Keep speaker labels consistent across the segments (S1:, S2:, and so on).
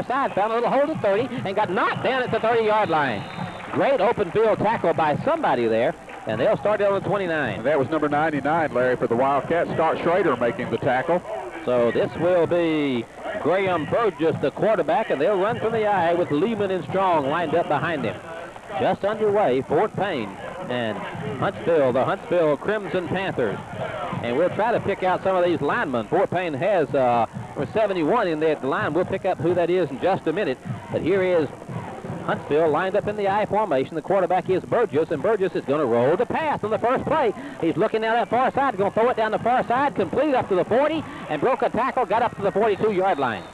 S1: side, found a little hole at 30, and got knocked down at the 30-yard line. Great open field tackle by somebody there, and they'll start it on the 29.
S2: And that was number 99, Larry, for the Wildcats. Scott Schrader making the tackle.
S1: So this will be Graham Burgess, the quarterback, and they'll run from the I with Lehman and Strong lined up behind him. Just underway, Fort Payne and Huntsville, the Huntsville Crimson Panthers. And we'll try to pick out some of these linemen. Fort Payne has 71 in that line. We'll pick up who that is in just a minute. But here is Huntsville lined up in the I formation. The quarterback is Burgess, and Burgess is going to roll the pass on the first play. He's looking down that far side, going to throw it down the far side, complete up to the 40, and broke a tackle, got up to the 42-yard line.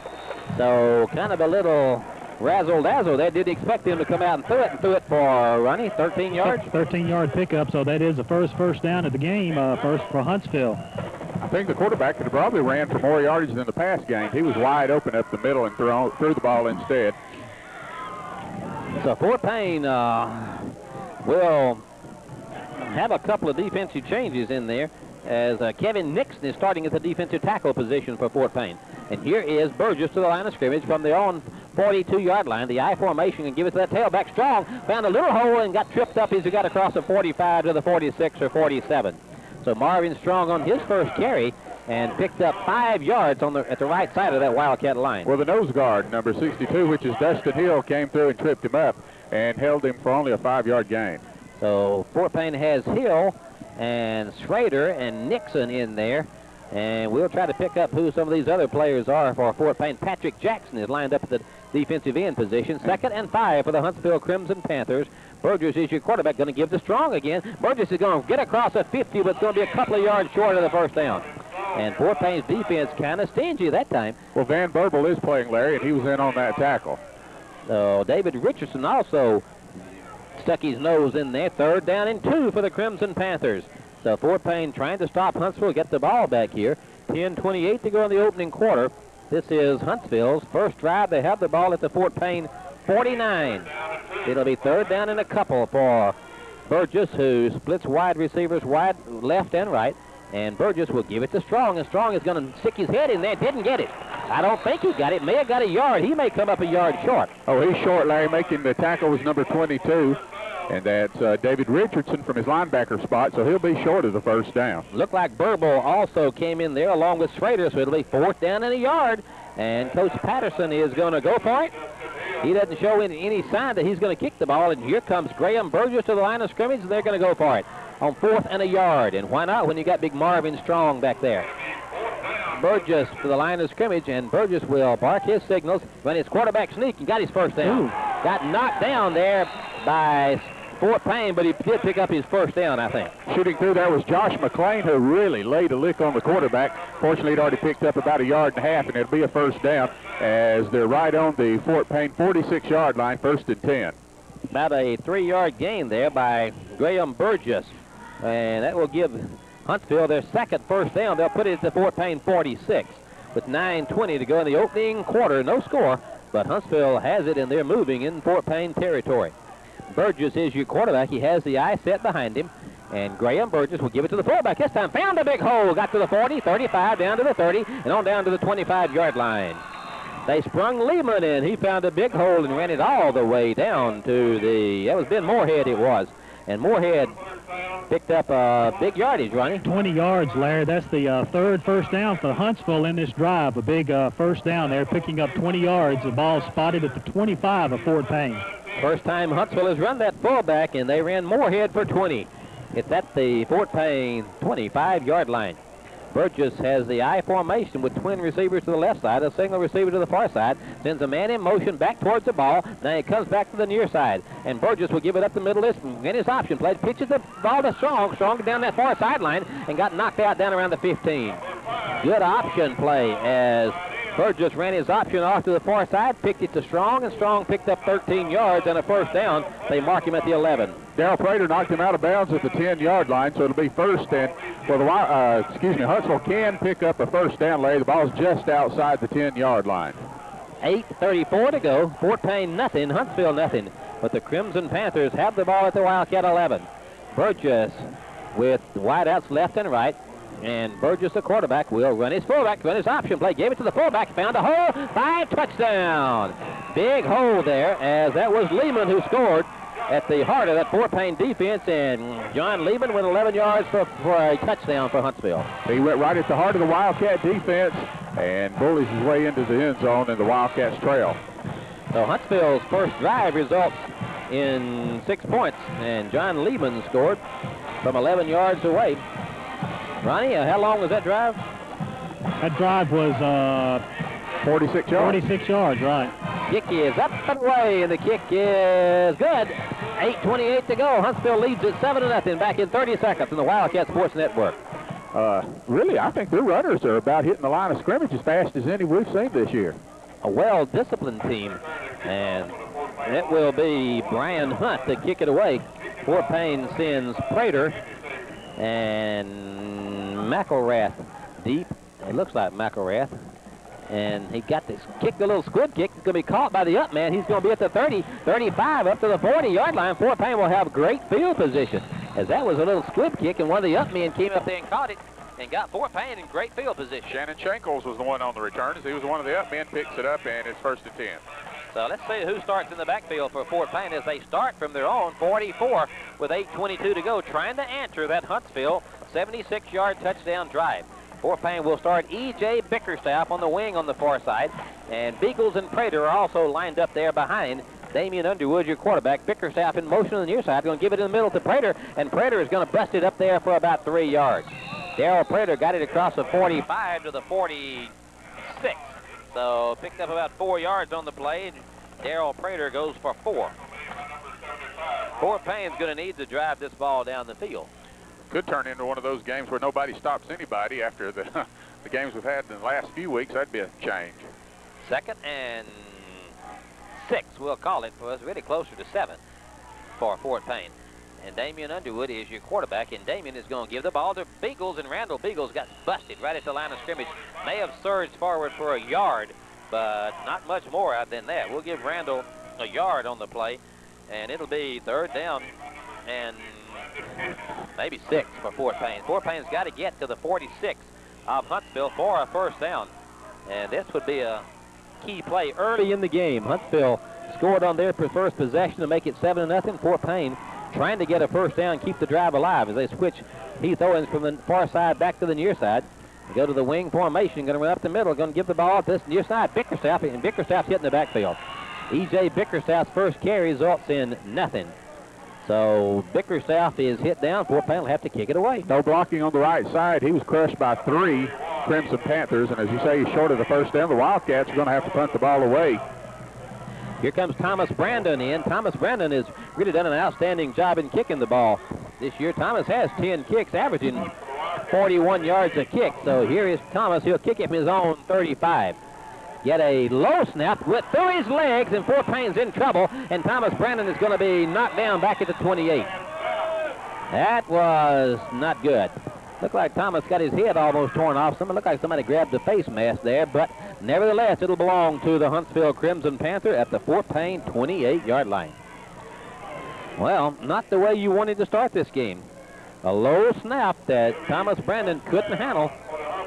S1: So kind of a little razzle-dazzle there. Didn't expect him to come out and threw it for Ronnie, 13 yards.
S3: 13-yard pickup, so that is the first down of the game, first for Huntsville.
S2: I think the quarterback could have probably ran for more yardage than the pass game. He was wide open up the middle and threw the ball instead.
S1: So Fort Payne will have a couple of defensive changes in there as Kevin Nixon is starting at the defensive tackle position for Fort Payne. And here is Burgess to the line of scrimmage from their own 42-yard line. The I formation and give it to that tailback. Strong found a little hole and got tripped up as he got across the 45 to the 46 or 47. So Marvin Strong on his first carry and picked up 5 yards at the right side of that Wildcat line.
S2: Well, the nose guard, number 62, which is Dustin Hill, came through and tripped him up and held him for only a 5-yard gain.
S1: So Fort Payne has Hill and Schrader and Nixon in there. And we'll try to pick up who some of these other players are for Fort Payne. Patrick Jackson is lined up at the defensive end position. 2nd and 5 for the Huntsville Crimson Panthers. Burgess is your quarterback, going to give to Strong again. Burgess is going to get across the 50, but it's going to be a couple of yards short of the first down. And Fort Payne's defense kind of stingy that time.
S2: Well, Van Burbel is playing, Larry, and he was in on that tackle.
S1: So David Richardson also stuck his nose in there. 3rd down and 2 for the Crimson Panthers. So Fort Payne trying to stop Huntsville, get the ball back here. 10:28 to go in the opening quarter. This is Huntsville's first drive. They have the ball at the Fort Payne 49. It'll be 3rd down and a couple for Burgess, who splits wide receivers wide left and right. And Burgess will give it to Strong, and Strong is going to stick his head in there. Didn't get it. I don't think he got it. May have got a yard. He may come up a yard short.
S2: Oh, he's short, Larry. Making the tackle was number 22. And that's David Richardson from his linebacker spot, so he'll be short of the first down.
S1: Looked like Burbel also came in there along with Schrader, so it'll be 4th down and a yard. And Coach Patterson is going to go for it. He doesn't show any sign that he's going to kick the ball, and here comes Graham Burgess to the line of scrimmage, and they're going to go for it on 4th and a yard. And why not when you got big Marvin Strong back there? Burgess to the line of scrimmage, and Burgess will bark his signals, run his quarterback sneak, and got his first down. Got knocked down there by Fort Payne, but he did pick up his first down, I think.
S2: Shooting through there was Josh McClain, who really laid a lick on the quarterback. Fortunately, he'd already picked up about a yard and a half, and it'll be a first down as they're right on the Fort Payne 46-yard line, 1st and 10.
S1: About a 3-yard gain there by Graham Burgess, and that will give Huntsville their second first down. They'll put it at the Fort Payne 46 with 9:20 to go in the opening quarter. No score, but Huntsville has it, and they're moving in Fort Payne territory. Burgess is your quarterback. He has the eye set behind him. And Graham Burgess will give it to the fullback this time. Found a big hole. Got to the 40, 35, down to the 30, and on down to the 25-yard line. They sprung Lehman in. He found a big hole and ran it all the way down to that was Ben Moorhead it was. And Moorhead picked up a big yardage, Ronnie.
S3: 20 yards, Larry. That's the 3rd first down for Huntsville in this drive. A big first down there, picking up 20 yards. The ball spotted at the 25 of Fort Payne.
S1: First time Huntsville has run that fullback, and they ran Moorhead for 20. It's at the Fort Payne 25-yard line. Burgess has the I formation with twin receivers to the left side, a single receiver to the far side, sends a man in motion back towards the ball. Now he comes back to the near side, and Burgess will give it up the middle in his option play. Pitches the ball to Strong. Strong down that far sideline and got knocked out down around the 15. Good option play as Burgess ran his option off to the far side, picked it to Strong, and Strong picked up 13 yards and a first down. They mark him at the 11.
S2: Darrell Prater knocked him out of bounds at the 10-yard line, so it'll be first and, Huntsville can pick up a first down, Larry. The ball's just outside the 10-yard line.
S1: 8:34 to go. Fort Payne nothing, Huntsville nothing. But the Crimson Panthers have the ball at the Wildcat 11. Burgess with wideouts left and right. And Burgess, the quarterback, will run his fullback, run his option play, gave it to the fullback, found a hole, 5 touchdown. Big hole there, as that was Lehman who scored at the heart of that Fort Payne defense, and John Lehman went 11 yards for a touchdown for Huntsville.
S2: He went right at the heart of the Wildcat defense and bullies his way into the end zone in the Wildcats trail.
S1: So Huntsville's first drive results in 6 points, and John Lehman scored from 11 yards away. Ronnie, how long was that drive?
S3: That drive was
S2: 46 yards.
S3: 46 yards, right.
S1: Kick is up and away, and the kick is good. 8:28 to go. Huntsville leads at 7-0 back in 30 seconds on the Wildcat Sports Network.
S2: Really, I think their runners are about hitting the line of scrimmage as fast as any we've seen this year.
S1: A well-disciplined team, and it will be Brian Hunt to kick it away. Fort Payne sends Prater and McElrath deep. It looks like McElrath. And he got this kick, a little squib kick. It's going to be caught by the up man. He's going to be at the 30, 35, up to the 40-yard line. Fort Payne will have great field position, as that was a little squib kick, and one of the up men came up there and caught it and got Fort Payne in great field position.
S2: Shannon Shankles was the one on the return, as he was one of the up men, picks it up, and it's 1st and 10.
S1: So let's see who starts in the backfield for Fort Payne as they start from their own 44 with 8:22 to go, trying to answer that Huntsville 76-yard touchdown drive. Fort Payne will start E.J. Bickerstaff on the wing on the far side, and Beagles and Prater are also lined up there behind Damian Underwood, your quarterback. Bickerstaff in motion on the near side, going to give it in the middle to Prater, and Prater is going to bust it up there for about 3 yards. Darrell Prater got it across the 45 to the 46, so picked up about 4 yards on the play, and Darrell Prater goes for 4. Fort Payne's going to need to drive this ball down the field.
S2: Could turn into one of those games where nobody stops anybody after the games we've had in the last few weeks. That'd be a change.
S1: 2nd and 6, we'll call it, for us really closer to 7 for Fort Payne. And Damian Underwood is your quarterback, and Damian is going to give the ball to Beagles, and Randall Beagles got busted right at the line of scrimmage. May have surged forward for a yard, but not much more out than that. We'll give Randall a yard on the play, and it'll be 3rd down and maybe 6 for Fort Payne. Fort Payne's got to get to the 46 of Huntsville for a 1st down, and this would be a key play early in the game. Huntsville scored on their first possession to make it 7-0. Fort Payne trying to get a 1st down, keep the drive alive as they switch Heath Owens from the far side back to the near side. They go to the wing formation, going to run up the middle, going to give the ball to this near side, Bickerstaff, and Bickerstaff's hitting the backfield. E.J. Bickerstaff's first carry results in nothing. So Bickerstaff is hit down. Fort Payne will have to kick it away.
S2: No blocking on the right side. He was crushed by 3 Crimson Panthers, and as you say, he's short of the 1st down. The Wildcats are going to have to punt the ball away.
S1: Here comes Thomas Brandon in. Thomas Brandon has really done an outstanding job in kicking the ball this year. Thomas has 10 kicks, averaging 41 yards a kick. So here is Thomas. He'll kick it from his own 35. Get a low snap went through his legs, and Fort Payne's in trouble, and Thomas Brandon is going to be knocked down back at the 28. That was not good. Looked like Thomas got his head almost torn off. Looked like somebody grabbed the face mask there, but nevertheless, it'll belong to the Huntsville Crimson Panther at the Fort Payne 28-yard line. Well, not the way you wanted to start this game. A low snap that Thomas Brandon couldn't handle,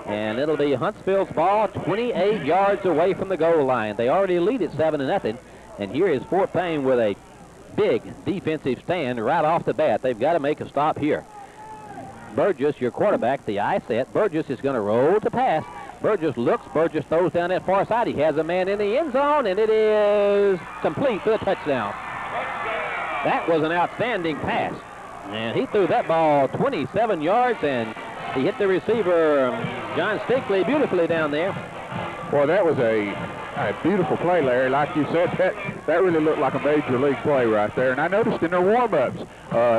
S1: and it'll be Huntsville's ball 28 yards away from the goal line. They already lead at 7-0, and here is Fort Payne with a big defensive stand right off the bat. They've got to make a stop here. Burgess, your quarterback, the eye set. Burgess is going to roll to pass. Burgess looks. Burgess throws down that far side. He has a man in the end zone, and it is complete for the touchdown. That was an outstanding pass. And he threw that ball 27 yards, and he hit the receiver, John Stinkley, beautifully down there.
S2: Boy, that was a beautiful play, Larry. Like you said, that really looked like a major league play right there. And I noticed in their warm-ups,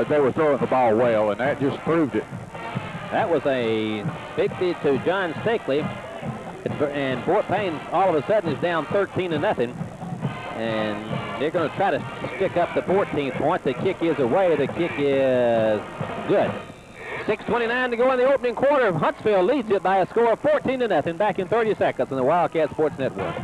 S2: they were throwing the ball well, and that just proved it.
S1: That was a 50 to John Stinkley. And Fort Payne all of a sudden is down 13-0. And they're going to try to stick up the 14th point. The kick is away. The kick is good. 6:29 to go in the opening quarter. Huntsville leads it by a score of 14-0 back in 30 seconds on the Wildcat Sports Network.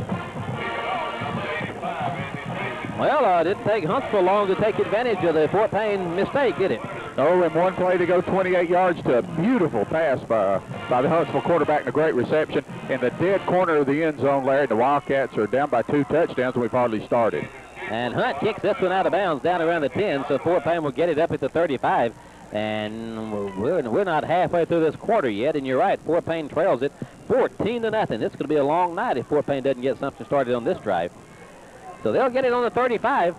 S1: Well, it didn't take Huntsville long to take advantage of the Fort Payne mistake, did it?
S2: Oh, and one play to go 28 yards to a beautiful pass by the Huntsville quarterback and a great reception in the dead corner of the end zone, Larry. The Wildcats are down by 2 touchdowns, and we've hardly started.
S1: And Hunt kicks this one out of bounds down around the 10, so Fort Payne will get it up at the 35. And we're not halfway through this quarter yet, and you're right, Fort Payne trails it 14-0. It's going to be a long night if Fort Payne doesn't get something started on this drive. So they'll get it on the 35,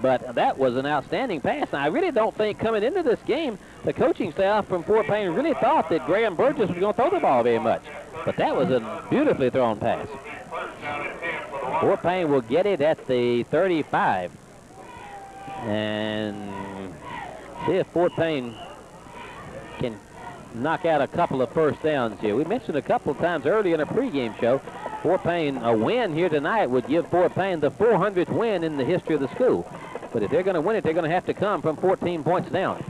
S1: but that was an outstanding pass. And I really don't think coming into this game, the coaching staff from Fort Payne really thought that Graham Burgess was going to throw the ball very much. But that was a beautifully thrown pass. Fort Payne will get it at the 35. And see if Fort Payne can knock out a couple of first downs here. We mentioned a couple of times earlier in a pregame show, Fort Payne, a win here tonight would give Fort Payne the 400th win in the history of the school. But if they're going to win it, they're going to have to come from 14 points down.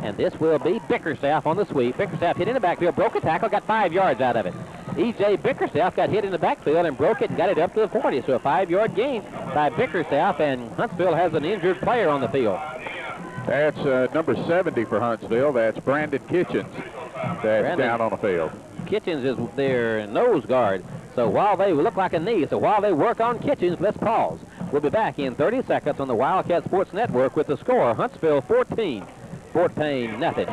S1: And this will be Bickerstaff on the sweep. Bickerstaff hit in the backfield, broke a tackle, got 5 yards out of it. E.J. Bickerstaff got hit in the backfield and broke it and got it up to the 40. So a 5-yard gain by Bickerstaff, and Huntsville has an injured player on the field.
S2: That's number 70 for Huntsville. That's Brandon Kitchens. That's down on the field.
S1: Kitchens is their nose guard. So while they look like a knee, so while they work on Kitchens, let's pause. We'll be back in 30 seconds on the Wildcat Sports Network with the score, Huntsville 14, Fort Payne nothing.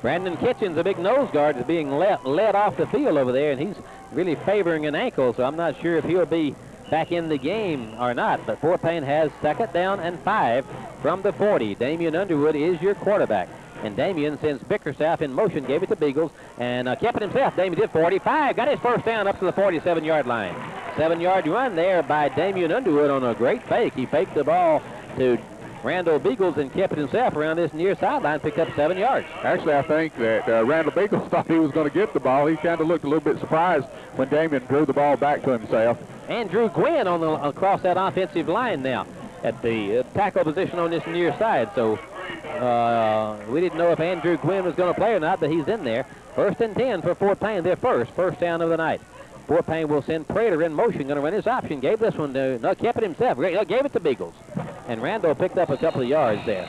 S1: Brandon Kitchens, a big nose guard, is being led off the field over there, and he's really favoring an ankle, so I'm not sure if he'll be back in the game or not. But Fort Payne has 2nd down and 5 from the 40. Damian Underwood is your quarterback. And Damian sends Bickerstaff in motion, gave it to Beagles, and kept it himself. Damian did 45, got his first down up to the 47-yard line. 7-yard run there by Damian Underwood on a great fake. He faked the ball to Randall Beagles and kept it himself around this near sideline, picked up 7 yards.
S2: Actually, I think that Randall Beagles thought he was going to get the ball. He kind of looked a little bit surprised when Damian drew the ball back to himself.
S1: Andrew Gwynn across that offensive line now at the tackle position on this near side. So we didn't know if Andrew Gwynn was going to play or not, but he's in there. 1st and 10 for Fort Payne, their first down of the night. Fort Payne will send Prater in motion, going to run his option. Gave this one to, no, kept it himself. Gave it to Beagles. And Randall picked up a couple of yards there.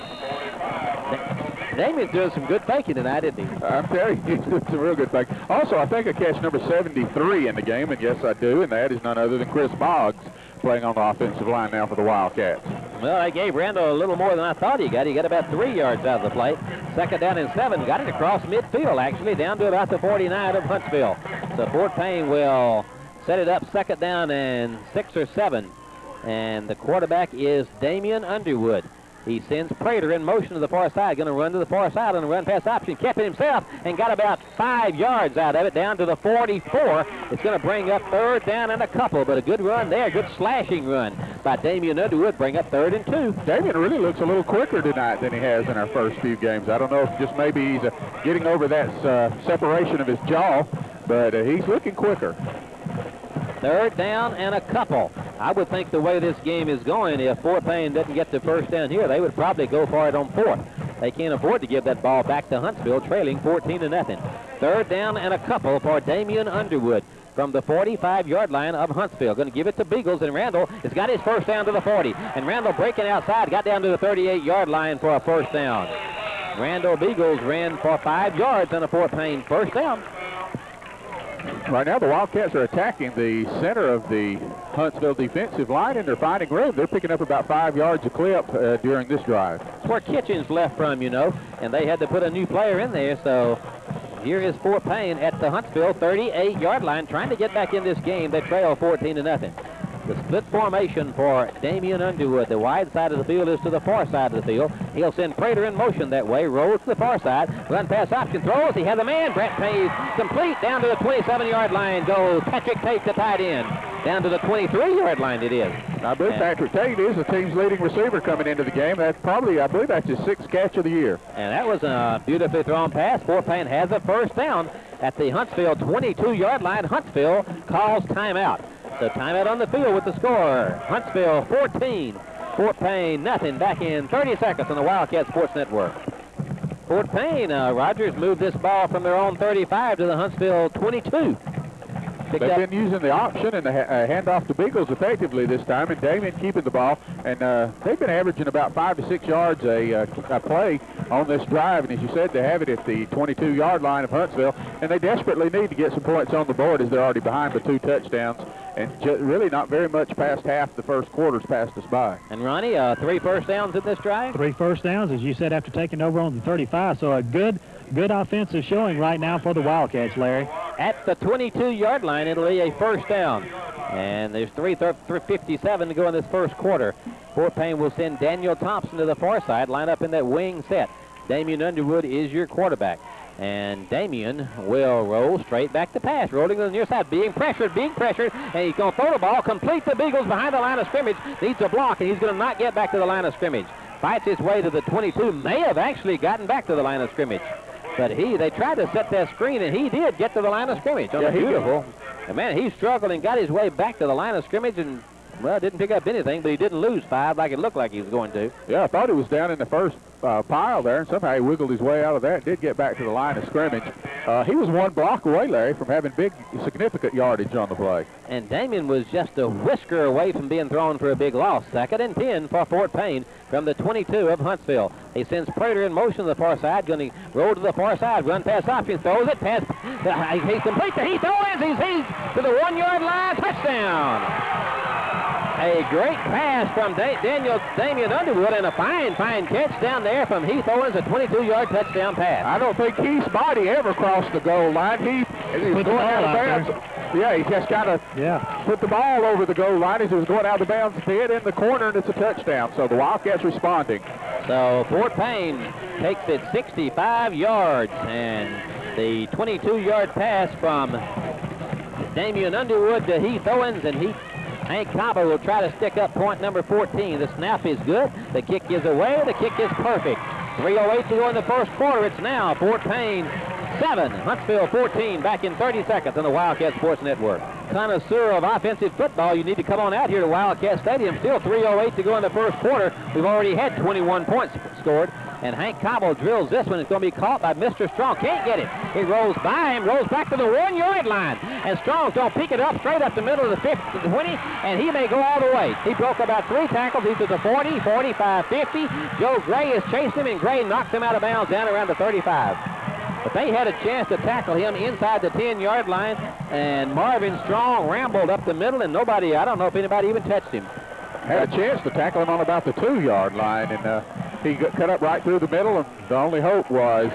S1: Damian's doing some good faking tonight, isn't he?
S2: I'm telling you, he's doing some real good faking. Also, I think I catch number 73 in the game, and yes, I do, and that is none other than Chris Boggs playing on the offensive line now for the Wildcats.
S1: Well, I gave Randall a little more than I thought he got. He got about 3 yards out of the play. 2nd down and 7. Got it across midfield, actually, down to about the 49 of Huntsville. So Fort Payne will set it up 2nd down and 6 or 7. And the quarterback is Damian Underwood. He sends Prater in motion to the far side. Going to run to the far side on a run pass option. Kept it himself and got about 5 yards out of it down to the 44. It's going to bring up 3rd down and a couple, but a good run there. Good slashing run by Damian Underwood. Bring up 3rd and 2.
S2: Damian really looks a little quicker tonight than he has in our first few games. I don't know if just maybe he's getting over that separation of his jaw, but he's looking quicker.
S1: 3rd down and a couple. I would think the way this game is going, if Fort Payne doesn't get the first down here, they would probably go for it on 4th. They can't afford to give that ball back to Huntsville, trailing 14-0. 3rd down and a couple for Damian Underwood from the 45-yard line of Huntsville. Going to give it to Beagles, and Randall has got his first down to the 40. And Randall breaking outside, got down to the 38-yard line for a first down. Randall Beagles ran for 5 yards on a Fort Payne first down.
S2: Right now, the Wildcats are attacking the center of the Huntsville defensive line, and they're finding room. They're picking up about 5 yards a clip during this drive.
S1: That's where Kitchens left from, you know, and they had to put a new player in there. So here is Fort Payne at the Huntsville 38-yard line, trying to get back in this game. They trail 14-0. The split formation for Damian Underwood. The wide side of the field is to the far side of the field. He'll send Prater in motion that way. Rolls to the far side. Run pass option. Throws. He has a man. Brett Payne complete down to the 27-yard line. Goes Patrick Tate, the tight end. Down to the 23-yard line it is.
S2: I believe Patrick Tate is the team's leading receiver coming into the game. That's probably, I believe that's his 6th catch of the year.
S1: And that was a beautifully thrown pass. Fort Payne has a first down at the Huntsville 22-yard line. Huntsville calls timeout. So timeout on the field with the score. Huntsville 14, Fort Payne nothing. Back in 30 seconds on the Wildcat Sports Network. Fort Payne, Rogers moved this ball from their own 35 to the Huntsville 22. They've
S2: been using the option and the handoff to Beagles effectively this time, and Damien keeping the ball. And they've been averaging about 5 to 6 yards a play on this drive. And as you said, they have it at the 22-yard line of Huntsville. And they desperately need to get some points on the board as they're already behind with 2 touchdowns. And really not very much past half the first quarter's passed us by.
S1: And Ronnie, 3 first downs in this drive?
S3: 3 first downs, as you said, after taking over on the 35. So a good offensive showing right now for the Wildcats, Larry.
S1: At the 22-yard line, it'll be a first down. And there's 3:57 to go in this first quarter. Fort Payne will send Daniel Thompson to the far side, line up in that wing set. Damian Underwood is your quarterback. And Damian will roll straight back to pass, rolling to the near side, being pressured, and he's going to throw the ball, complete the Beagles behind the line of scrimmage, needs a block, and he's going to not get back to the line of scrimmage. Fights his way to the 22, may have actually gotten back to the line of scrimmage. But they tried to set that screen, and he did get to the line of scrimmage. Beautiful. And man, he struggled and got his way back to the line of scrimmage, and well, didn't pick up anything, but he didn't lose 5 like it looked like he was going to.
S2: Yeah, I thought he was down in the first pile there, and somehow he wiggled his way out of that. Did get back to the line of scrimmage. He was 1 block away, Larry, from having big, significant yardage on the play.
S1: And Damien was just a whisker away from being thrown for a big loss. 2nd and 10 for Fort Payne from the 22 of Huntsville. He sends Prater in motion to the far side, going to roll to the far side, run pass option, throws it, pass. He's complete to Heath Owens. He's to the 1-yard line, touchdown. A great pass from Damian Underwood, and a fine catch down there from Heath Owens, a 22-yard touchdown pass.
S2: I don't think Heath's body ever crossed the goal line. He's going out of bounds. Yeah, he just kind of put the ball over the goal line as he was going out of bounds. Hit in the corner, and it's a touchdown. So the Wildcats responding.
S1: So Fort Payne takes it 65 yards, and the 22-yard pass from Damian Underwood to Heath Owens, and Hank Cabo will try to stick up point number 14. The snap is good. The kick is away. The kick is perfect. 3:08 to go in the first quarter. It's now Fort Payne 7, Huntsville 14, back in 30 seconds on the Wildcat Sports Network. Connoisseur of offensive football, you need to come on out here to Wildcat Stadium. Still 3:08 to go in the first quarter. We've already had 21 points scored. And Hank Cobble drills this one. It's going to be caught by Mr. Strong. Can't get it. He rolls by him, rolls back to the 1-yard line. And Strong's going to pick it up straight up the middle of the 20, and he may go all the way. He broke about 3 tackles. He's to the 40, 45, 50. Joe Gray has chased him, and Gray knocks him out of bounds down around the 35. But they had a chance to tackle him inside the 10-yard line, and Marvin Strong rambled up the middle, and nobody, I don't know if anybody even touched him.
S2: Had a chance to tackle him on about the 2-yard line, and he got cut up right through the middle, and the only hope was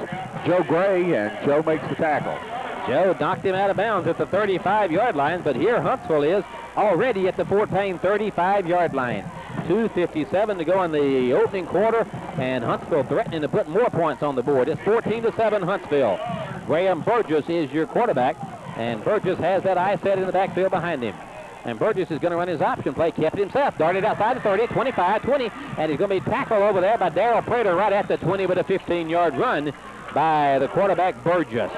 S2: Joe Gray, and Joe makes the tackle.
S1: Joe knocked him out of bounds at the 35-yard line, but here Huntsville is already at the Fort Payne 35-yard line. 2:57 to go in the opening quarter, and Huntsville threatening to put more points on the board. It's 14-7 Huntsville. Graham Burgess is your quarterback, and Burgess has that eye set in the backfield behind him. And Burgess is going to run his option play, kept it himself, darted outside the 30, 25, 20, and he's going to be tackled over there by Darrell Prater right at the 20 with a 15-yard run by the quarterback Burgess.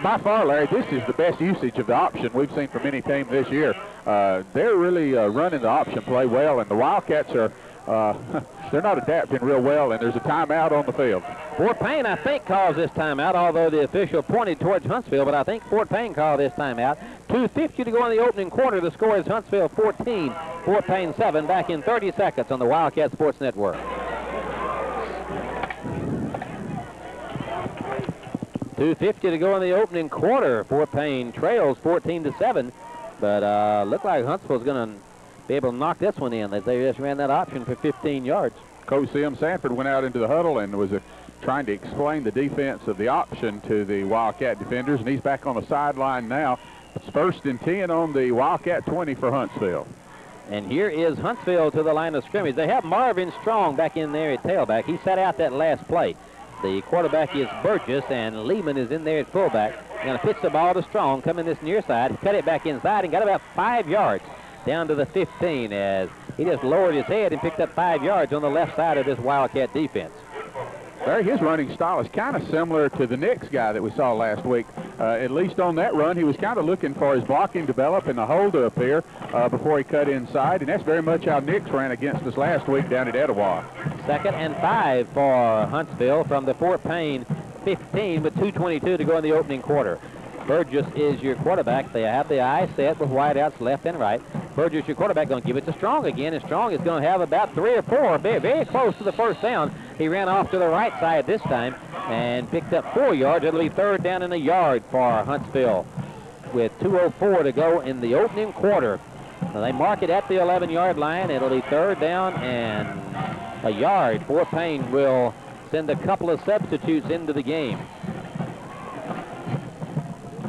S2: By far, Larry, this is the best usage of the option we've seen from any team this year. They're really running the option play well, and the Wildcats are they're not adapting real well, and there's a timeout on the field.
S1: Fort Payne, I think, calls this timeout, although the official pointed towards Huntsville, but I think Fort Payne called this timeout. 2:50 to go in the opening quarter. The score is Huntsville 14, Fort Payne 7, back in 30 seconds on the Wildcat Sports Network. 2:50 to go in the opening quarter. Fort Payne trails 14-7, but looked like Huntsville's going to be able to knock this one in as they just ran that option for 15 yards.
S2: Coach Sim Sanford went out into the huddle and was trying to explain the defense of the option to the Wildcat defenders, and he's back on the sideline now. It's 1st and 10 on the Wildcat 20 for Huntsville.
S1: And here is Huntsville to the line of scrimmage. They have Marvin Strong back in there at tailback. He sat out that last play. The quarterback is Burgess, and Lehman is in there at fullback. Going to pitch the ball to Strong, coming this near side, cut it back inside, and got about 5 yards down to the 15 as he just lowered his head and picked up 5 yards on the left side of this Wildcat defense.
S2: Larry, his running style is kind of similar to the Knicks guy that we saw last week. At least on that run, he was kind of looking for his blocking to develop and the hole to appear before he cut inside, and that's very much how Knicks ran against us last week down at Etowah.
S1: 2nd and 5 for Huntsville from the Fort Payne 15 with 2:22 to go in the opening quarter. Burgess is your quarterback. They have the eye set with wideouts left and right. Burgess, your quarterback, going to give it to Strong again, and Strong is going to have about 3 or 4, very close to the first down. He ran off to the right side this time and picked up 4 yards. It'll be 3rd down and a yard for Huntsville with 2:04 to go in the opening quarter. Now they mark it at the 11-yard line. It'll be 3rd down and a yard. Fort Payne will send a couple of substitutes into the game.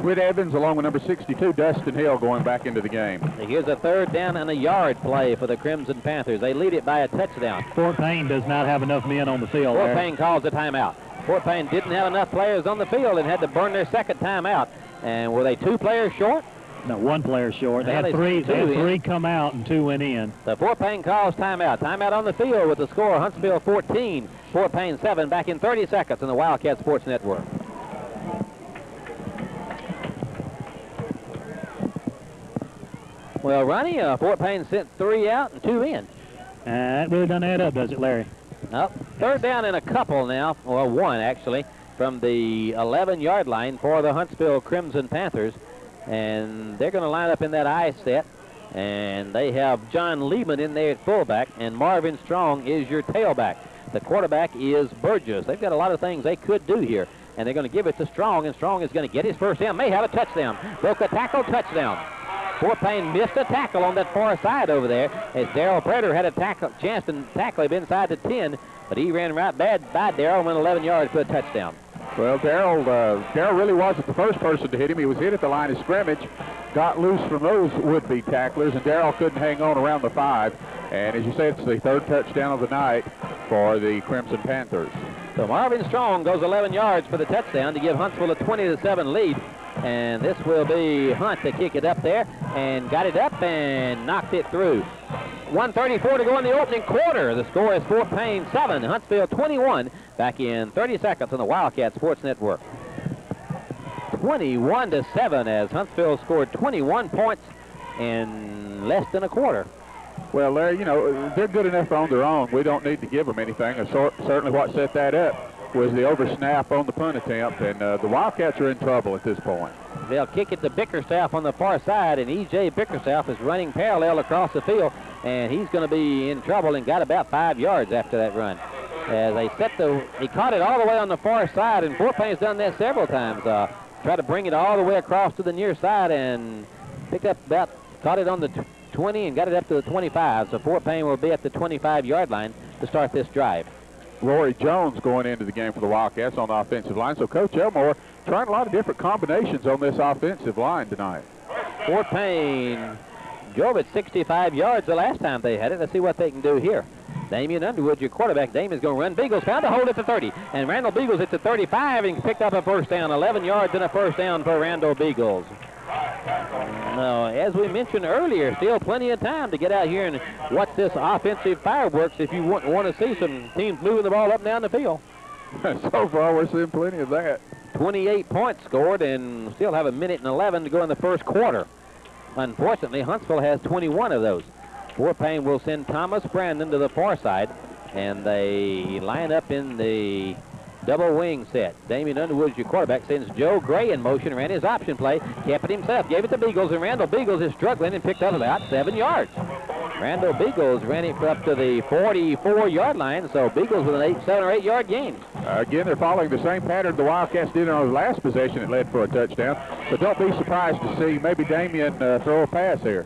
S2: With Evans along with number 62, Dustin Hill, going back into the game.
S1: Here's a 3rd down and a yard play for the Crimson Panthers. They lead it by a touchdown.
S3: Fort Payne does not have enough men on the field.
S1: Fort Payne calls a timeout. Fort Payne didn't have enough players on the field and had to burn their second timeout. And were they 2 players short?
S3: No, 1 player short. They had 3 come out and 2 went in.
S1: So Fort Payne calls timeout. Timeout on the field with the score Huntsville 14, Fort Payne 7, back in 30 seconds on the Wildcat Sports Network. Well, Ronnie, Fort Payne sent 3 out and 2 in.
S3: That really doesn't add up, does it, Larry?
S1: Nope. 3rd down and a couple now, or 1 actually, from the 11-yard line for the Huntsville Crimson Panthers. And they're going to line up in that I set. And they have John Lehman in there at fullback, and Marvin Strong is your tailback. The quarterback is Burgess. They've got a lot of things they could do here. And they're going to give it to Strong, and Strong is going to get his first down. May have a touchdown. Broke a tackle, touchdown. Fort Payne missed a tackle on that far side over there as Darrell Prater had a chance to tackle him inside the 10, but he ran right bad by Darrell and went 11 yards for a touchdown.
S2: Well, Darrell really wasn't the first person to hit him. He was hit at the line of scrimmage, got loose from those would-be tacklers, and Darrell couldn't hang on around the 5. And as you said, it's the 3rd touchdown of the night for the Crimson Panthers.
S1: So Marvin Strong goes 11 yards for the touchdown to give Huntsville a 20-7 lead. And this will be Hunt to kick it up there, and got it up and knocked it through. 1:34 to go in the opening quarter. The score is Fort Payne 7, Huntsville 21, back in 30 seconds on the Wildcat Sports Network. 21-7 as Huntsville scored 21 points in less than a quarter.
S2: Well, Larry, you know, they're good enough on their own. We don't need to give them anything. And certainly what set that up was the oversnap on the punt attempt, and the Wildcats are in trouble at this point.
S1: They'll kick it to Bickerstaff on the far side, and E.J. Bickerstaff is running parallel across the field, and he's going to be in trouble and got about 5 yards after that run. As he caught it all the way on the far side, and Fort Payne's done that several times. Tried to bring it all the way across to the near side and caught it on the 20 and got it up to the 25. So Fort Payne will be at the 25-yard line to start this drive.
S2: Rory Jones going into the game for the Wildcats on the offensive line. So Coach Elmore trying a lot of different combinations on this offensive line tonight.
S1: Fort Payne drove it 65 yards the last time they had it. Let's see what they can do here. Damian Underwood, your quarterback. Damian's going to run. Beagles found a hold at the 30. And Randall Beagles at the 35 and picked up a first down. 11 yards and a first down for Randall Beagles. Now, as we mentioned earlier, still plenty of time to get out here and watch this offensive fireworks if you want to see some teams moving the ball up and down the field.
S2: So far, we're seeing plenty of that.
S1: 28 points scored and still have 1:11 to go in the first quarter. Unfortunately, Huntsville has 21 of those. Fort Payne will send Thomas Brandon to the far side, and they line up in the double wing set. Damian Underwood, your quarterback, sends Joe Gray in motion, ran his option play, kept it himself, gave it to Beagles, and Randall Beagles is struggling and picked up about 7 yards. Randall Beagles ran it up to the 44-yard line, so Beagles with an 7 or 8 yard gain.
S2: Again, they're following the same pattern the Wildcats did on the last possession that led for a touchdown. But don't be surprised to see maybe Damian throw a pass here.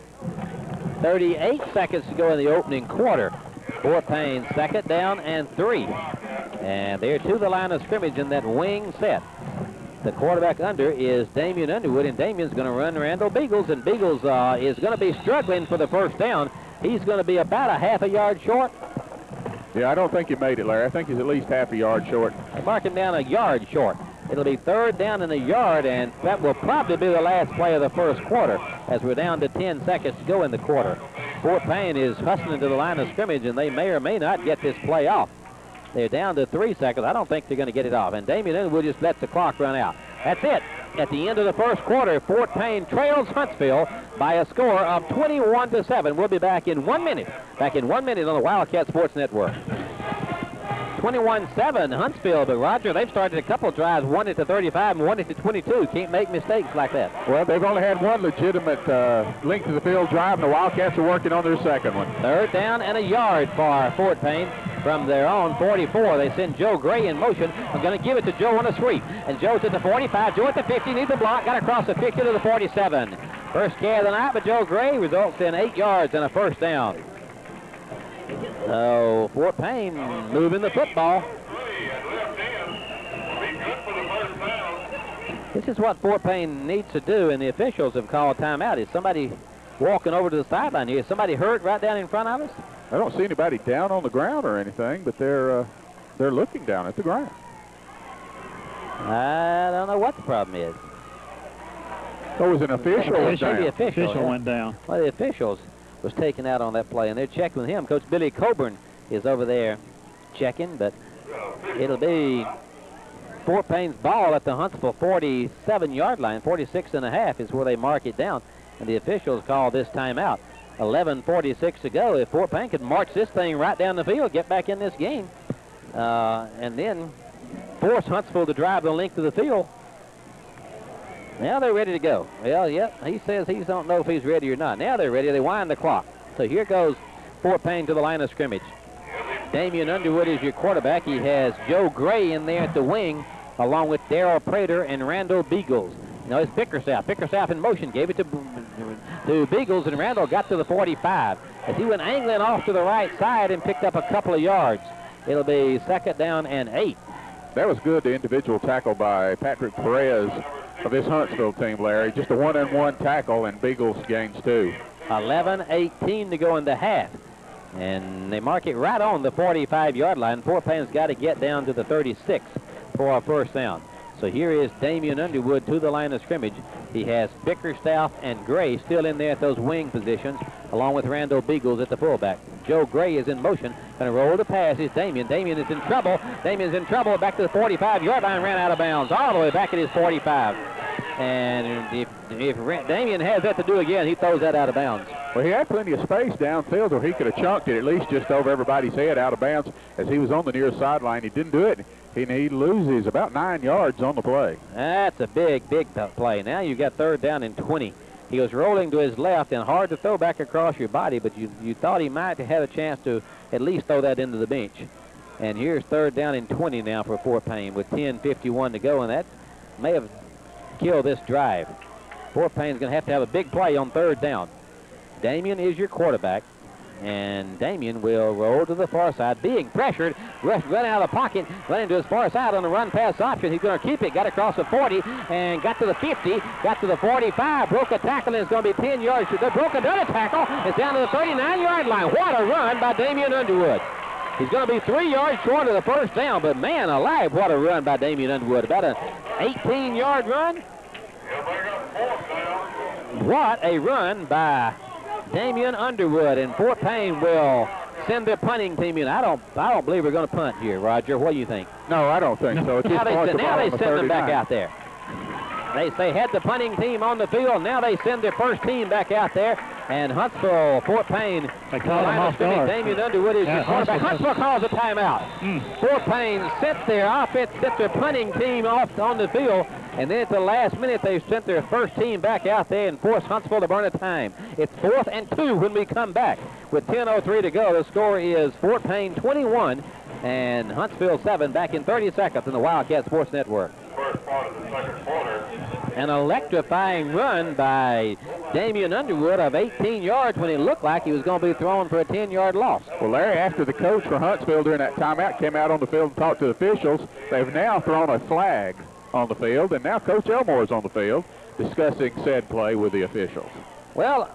S1: 38 seconds to go in the opening quarter. Fort Payne 2nd down and 3. And they're to the line of scrimmage in that wing set. The quarterback under is Damian Underwood, and Damian's going to run Randall Beagles, and Beagles is going to be struggling for the first down. He's going to be about a half a yard short.
S2: Yeah, I don't think he made it, Larry. I think he's at least half a yard short.
S1: They mark him down a yard short. It'll be 3rd down and a yard, and that will probably be the last play of the first quarter as we're down to 10 seconds to go in the quarter. Fort Payne is hustling to the line of scrimmage, and they may or may not get this play off. They're down to 3 seconds. I don't think they're going to get it off, and Damian Underwood just lets the clock run out. That's it. At the end of the first quarter, Fort Payne trails Huntsville by a score of 21-7. We'll be back in 1 minute. Back in 1 minute on the Wildcat Sports Network. 21-7 Huntsville, but Roger, they've started a couple drives, one at the 35 and one at the 22. Can't make mistakes like that.
S2: Well, they've only had one legitimate length of the field drive, and the Wildcats are working on their second one.
S1: Third down and a yard for Fort Payne from their own 44. They send Joe Gray in motion. I'm going to give it to Joe on a sweep. And Joe's at the 45. Joe at the 50. Needs a block. Got across the 50 to the 47. First carry of the night, but Joe Gray results in 8 yards and a first down. So Fort Payne moving the football. This is what Fort Payne needs to do, and the officials have called timeout. Is somebody walking over to the sideline here? Is somebody hurt right down in front of us?
S2: I don't see anybody down on the ground or anything, but they're looking down at the ground.
S1: I don't know what the problem is.
S2: So it was an official went down.
S1: The official
S3: went down.
S1: Well, the officials was taken out on that play, and they're checking with him. Coach Billy Coburn is over there checking, but it'll be Fort Payne's ball at the Huntsville 47-yard line. 46.5 is where they mark it down, and the officials call this timeout. 11:46 to go. If Fort Payne could march this thing right down the field, get back in this game, and then force Huntsville to drive the length of the field, now they're ready to go. Well, yep, he says he don't know if he's ready or not. Now they're ready. They wind the clock. So here goes Fort Payne to the line of scrimmage. Damian Underwood is your quarterback. He has Joe Gray in there at the wing, along with Darrell Prater and Randall Beagles. No, it's Bickerstaff. Bickerstaff in motion. Gave it to Beagles, and Randall got to the 45. As he went angling off to the right side and picked up a couple of yards. It'll be second down and 8.
S2: That was good, the individual tackle by Patrick Perez of this Huntsville team, Larry. Just a one-on-one tackle, and Beagles gains 2.
S1: 11:18 to go in the half. And they mark it right on the 45-yard line. Fort Payne's got to get down to the 36 for a first down. So here is Damian Underwood to the line of scrimmage. He has Bickerstaff and Gray still in there at those wing positions, along with Randall Beagles at the fullback. Joe Gray is in motion. Going to roll the pass is Damian. Damian is in trouble. Damian's in trouble back to the 45-yard line, ran out of bounds all the way back at his 45. And if Damian has that to do again, he throws that out of bounds.
S2: Well, he had plenty of space downfield, or he could have chunked it at least just over everybody's head out of bounds as he was on the near sideline. He didn't do it. He loses about 9 yards on the play.
S1: That's a big play. Now you've got third down and 20. He was rolling to his left and hard to throw back across your body, but you thought he might have had a chance to at least throw that into the bench. And here's third down and 20 now for Fort Payne with 10:51 to go, and that may have killed this drive. Fort Payne's going to have a big play on third down. Damian is your quarterback, and Damian will roll to the far side, being pressured, run out of the pocket, running to his far side on the run pass option. He's going to keep it, got across the 40, and got to the 50, got to the 45, broke a tackle, and it's going to be 10 yards. They broke another tackle. It's down to the 39-yard line. What a run by Damian Underwood. He's going to be 3 yards short of the first down, but man alive, what a run by Damian Underwood. About an 18-yard run. What a run by Damian Underwood, and Fort Payne will send their punting team in. I don't believe we're going to punt here, Roger. What do you think?
S2: No, I don't think so.
S1: Now they send them back out there. They had the punting team on the field. Now they send their first team back out there. And Huntsville, Fort Payne,
S3: they call them off guard.
S1: Damian Underwood is your quarterback. Huntsville calls a timeout. Fort Payne sent their punting team off on the field. And then at the last minute, they sent their first team back out there and forced Huntsville to burn a time. It's 4th and 2 when we come back. With 10:03 to go, the score is Fort Payne 21 and Huntsville 7. Back in 30 seconds in the Wildcat Sports Network.
S4: First part of the second quarter.
S1: An electrifying run by Damian Underwood of 18 yards when it looked like he was going to be thrown for a 10-yard loss.
S2: Well, Larry, after the coach for Huntsville during that timeout came out on the field and talked to the officials, they've now thrown a flag on the field, and now Coach Elmore is on the field discussing said play with the officials.
S1: Well,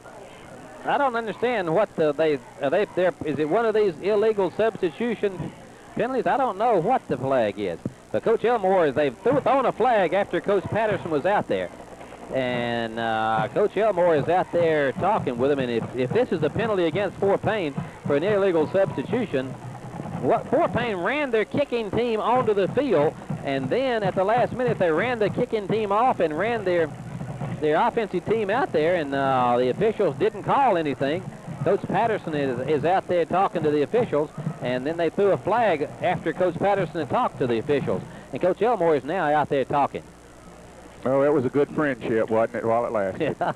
S1: I don't understand what is it one of these illegal substitution penalties? I don't know what the flag is. But Coach Elmore, they've thrown a flag after Coach Patterson was out there. And Coach Elmore is out there talking with him, and if this is a penalty against Fort Payne for an illegal substitution, Fort Payne ran their kicking team onto the field, and then at the last minute they ran the kicking team off and ran their offensive team out there, and the officials didn't call anything. Coach Patterson is out there talking to the officials, and then they threw a flag after Coach Patterson had talked to the officials. And Coach Elmore is now out there talking.
S2: Oh, that was a good friendship, wasn't it, while it lasted?
S1: Yeah.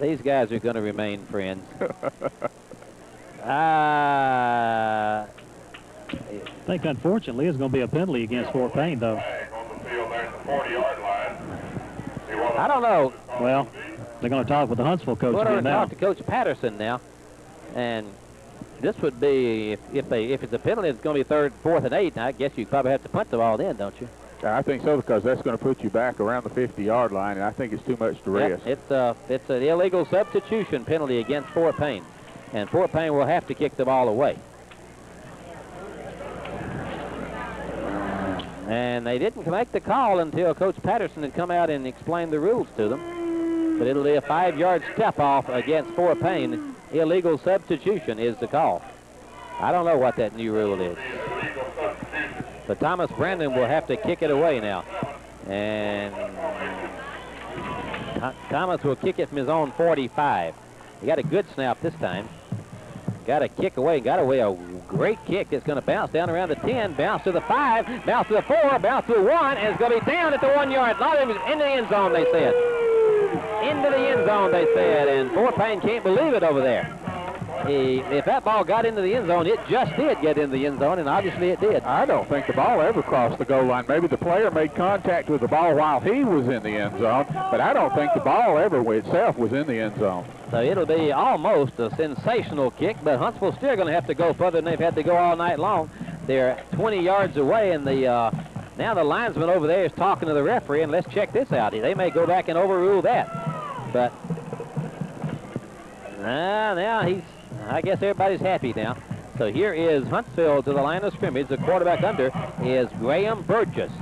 S1: These guys are going to remain friends. I
S3: think, unfortunately, it's going to be a penalty against Fort Payne, though.
S1: I don't know.
S3: Well, they're going to talk with the Huntsville coach
S1: We're
S3: again
S1: going to
S3: now.
S1: talk to Coach Patterson now. And this would be, if it's a penalty, it's going to be 3rd, 4th, and 8. I guess you probably have to punt the ball then, don't you?
S2: I think so, because that's going to put you back around the 50-yard line, and I think it's too much to risk.
S1: Yep, it's an illegal substitution penalty against Fort Payne. And Fort Payne will have to kick the ball away. And they didn't make the call until Coach Patterson had come out and explained the rules to them. But it'll be a 5-yard step off against Fort Payne. Illegal substitution is the call. I don't know what that new rule is. But Thomas Brandon will have to kick it away now. And Thomas will kick it from his own 45. He got a good snap this time. Got a kick away, got away a great kick. It's going to bounce down around the 10, bounce to the 5, bounce to the 4, bounce to the 1, and it's going to be down at the 1-yard line. Into the end zone, they said. Into the end zone, they said, and Fort Payne can't believe it over there. If that ball got into the end zone, it just did get in the end zone, and obviously it did.
S2: I don't think the ball ever crossed the goal line. Maybe the player made contact with the ball while he was in the end zone, but I don't think the ball ever itself was in the end zone.
S1: So it'll be almost a sensational kick, but Huntsville's still going to have to go further than they've had to go all night long. They're 20 yards away, and now the linesman over there is talking to the referee, and let's check this out. They may go back and overrule that. But now I guess everybody's happy now. So here is Huntsville to the line of scrimmage. The quarterback under is Graham Burgess.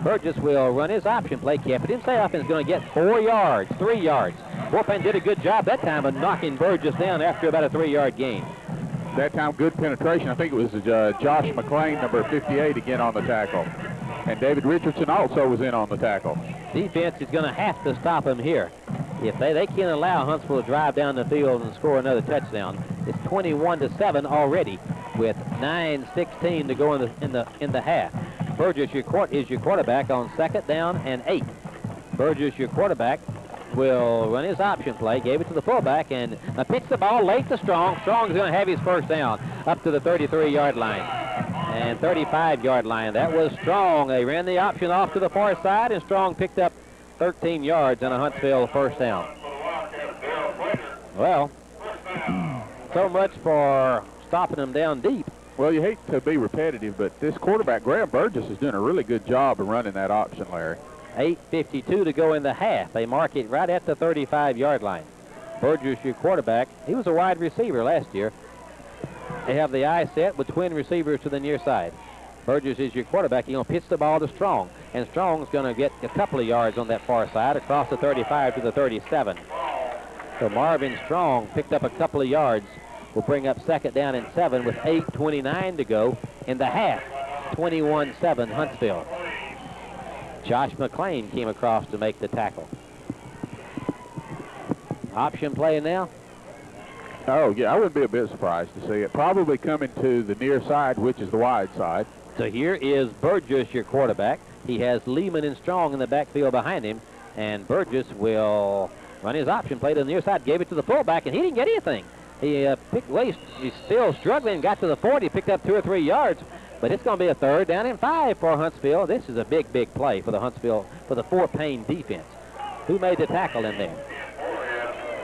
S1: Burgess will run his option play. Kept it inside and is going to get 4 yards, 3 yards. Fort Payne did a good job that time of knocking Burgess down after about a 3-yard gain.
S2: That time, good penetration. I think it was Josh McLean, number 58, again on the tackle. And David Richardson also was in on the tackle.
S1: Defense is going to have to stop him here. If they can't allow Huntsville to drive down the field and score another touchdown. It's 21-7 already with 9:16 to go in the half. Burgess is your quarterback on 2nd down and 8. Burgess, your quarterback, will run his option play. Gave it to the fullback and pitched the ball late to Strong. Strong's going to have his first down up to the 33-yard line and 35-yard line. That was Strong. They ran the option off to the far side, and Strong picked up 13 yards and a Huntsville first down. Well, so much for stopping them down deep.
S2: Well, you hate to be repetitive, but this quarterback, Graham Burgess, is doing a really good job of running that option, Larry.
S1: 8:52 to go in the half. They mark it right at the 35-yard line. Burgess, your quarterback, he was a wide receiver last year. They have the eye set with twin receivers to the near side. Burgess is your quarterback. He's going to pitch the ball to Strong, and Strong's going to get a couple of yards on that far side across the 35 to the 37. So Marvin Strong picked up a couple of yards. Will bring up 2nd down and 7 with 8:29 to go in the half. 21-7 Huntsville. Josh McLean came across to make the tackle. Option play now.
S2: Oh, yeah, I wouldn't be a bit surprised to see it. Probably coming to the near side, which is the wide side.
S1: So here is Burgess, your quarterback. He has Lehman and Strong in the backfield behind him, and Burgess will run his option play to the near side. Gave it to the fullback, and he didn't get anything. He's still struggling, got to the 40, picked up 2 or 3 yards, but it's going to be a 3rd down and 5 for Huntsville. This is a big play for the Fort Payne defense. Who made the tackle in there?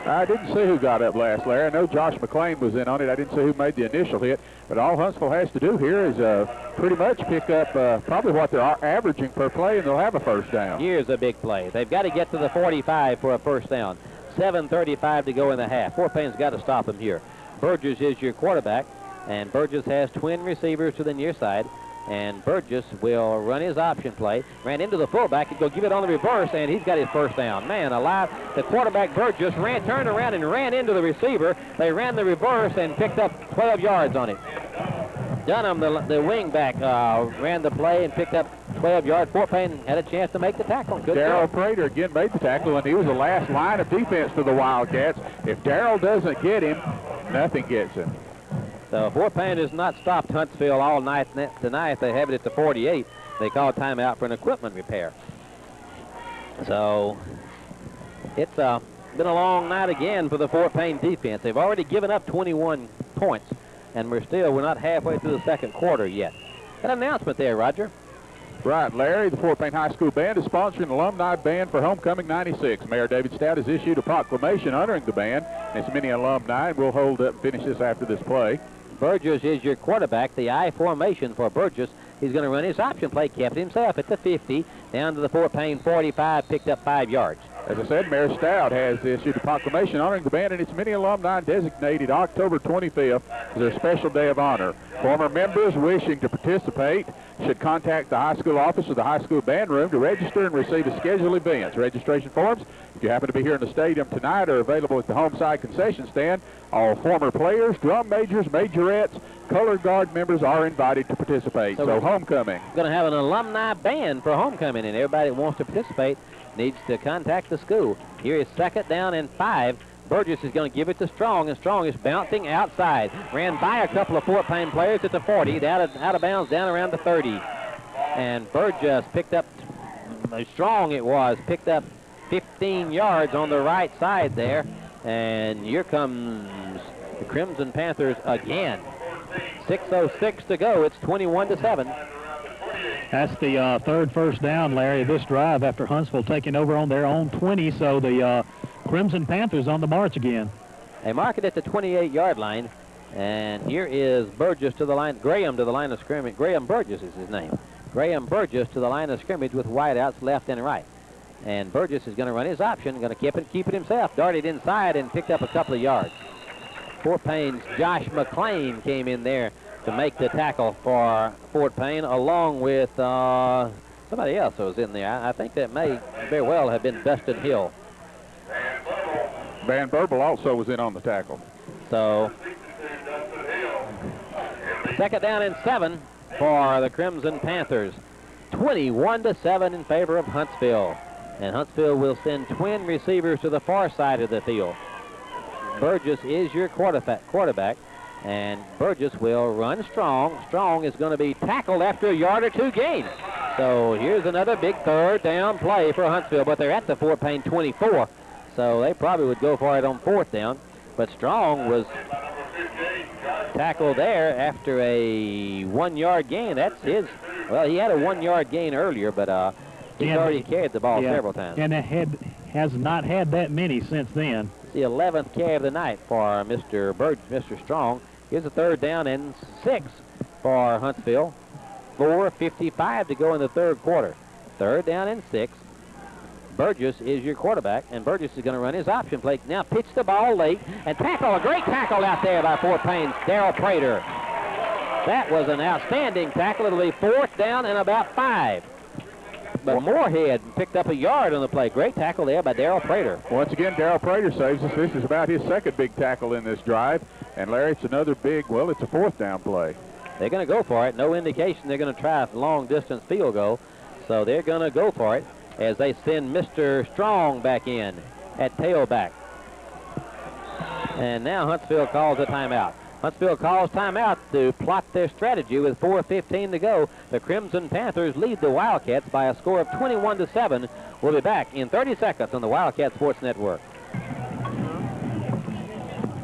S2: I didn't see who got up last, Larry. I know Josh McLean was in on it. I didn't see who made the initial hit, but all Huntsville has to do here is pretty much pick up probably what they're averaging per play, and they'll have a first down.
S1: Here's a big play. They've got to get to the 45 for a first down. 7:35 to go in the half. Fort Payne's got to stop him here. Burgess is your quarterback, and Burgess has twin receivers to the near side, and Burgess will run his option play. Ran into the fullback. He'll go give it on the reverse, and he's got his first down. Man alive, the quarterback Burgess turned around and ran into the receiver. They ran the reverse and picked up 12 yards on it. Dunham, the wing back, ran the play and picked up 12 yards. Fort Payne had a chance to make the tackle.
S2: Darrell Prater again made the tackle, and he was the last line of defense for the Wildcats. If Darrell doesn't get him, nothing gets him.
S1: So Fort Payne has not stopped Huntsville all night tonight. They have it at the 48. They call timeout for an equipment repair. So it's been a long night again for the Fort Payne defense. They've already given up 21 points, and we're not halfway through the second quarter yet. An announcement there, Roger.
S2: Right, Larry, the Fort Payne High School Band is sponsoring an alumni band for Homecoming 96. Mayor David Stout has issued a proclamation honoring the band and its many alumni, and we'll hold up and finish this after this play.
S1: Burgess is your quarterback. The I formation for Burgess. He's going to run his option play, kept himself at the 50, down to the Fort Payne 45, picked up 5 yards.
S2: As I said, Mayor Stout has issued a proclamation honoring the band and its many alumni, designated October 25th as their special day of honor. Former members wishing to participate should contact the high school office or the high school band room to register and receive a scheduled events. Registration forms, if you happen to be here in the stadium tonight, are available at the home side concession stand. All former players, drum majors, majorettes, color guard members are invited to participate. So homecoming.
S1: Going to have an alumni band for homecoming, and everybody that wants to participate needs to contact the school. Here is 2nd down and 5. Burgess is going to give it to Strong, and Strong is bouncing outside. Ran by a couple of Fort Payne players at the 40, out of bounds down around the 30. And Burgess picked up, Strong it was, picked up 15 yards on the right side there. And here comes the Crimson Panthers again. 6:06 to go. It's 21-7.
S3: That's the third first down, Larry, of this drive after Huntsville taking over on their own 20. So the Crimson Panthers on the march again.
S1: They mark it at the 28-yard line. And here is Burgess to the line, Graham to the line of scrimmage. Graham Burgess is his name. Graham Burgess to the line of scrimmage with wideouts left and right. And Burgess is going to run his option, going to keep it himself. Darted inside and picked up a couple of yards. Fort Payne's Josh McClain came in there to make the tackle for Fort Payne, along with somebody else that was in there. I think that may very well have been Dustin Hill.
S2: Van Burbel also was in on the tackle.
S1: So 2nd down and 7 for the Crimson Panthers. 21-7 in favor of Huntsville. And Huntsville will send twin receivers to the far side of the field. Burgess is your quarterback, and Burgess will run Strong. Strong is going to be tackled after a yard or two gain. So here's another big 3rd down play for Huntsville, but they're at the Fort Payne 24, so they probably would go for it on 4th down. But Strong was tackled there after a 1-yard gain. That's his. Well, he had a 1-yard gain earlier, but he's already carried the ball several times.
S3: And has not had that many since then.
S1: It's the 11th carry of the night for Mr. Strong. Here's a 3rd down and 6 for Huntsville. 4:55 to go in the 3rd quarter. 3rd down and 6. Burgess is your quarterback, and Burgess is going to run his option play. Now pitch the ball late and tackle. A great tackle out there by Fort Payne's Darrell Prater. That was an outstanding tackle. It'll be 4th down and about 5. But Moorhead picked up a yard on the play. Great tackle there by Darrell Prater.
S2: Once again, Darrell Prater saves us. This is about his 2nd big tackle in this drive. And Larry, it's another big, well, it's a 4th down play.
S1: They're going to go for it. No indication they're going to try a long-distance field goal. So they're going to go for it as they send Mr. Strong back in at tailback. And now Huntsville calls a timeout. Huntsville calls timeout to plot their strategy with 4:15 to go. The Crimson Panthers lead the Wildcats by a score of 21-7. We'll be back in 30 seconds on the Wildcat Sports Network.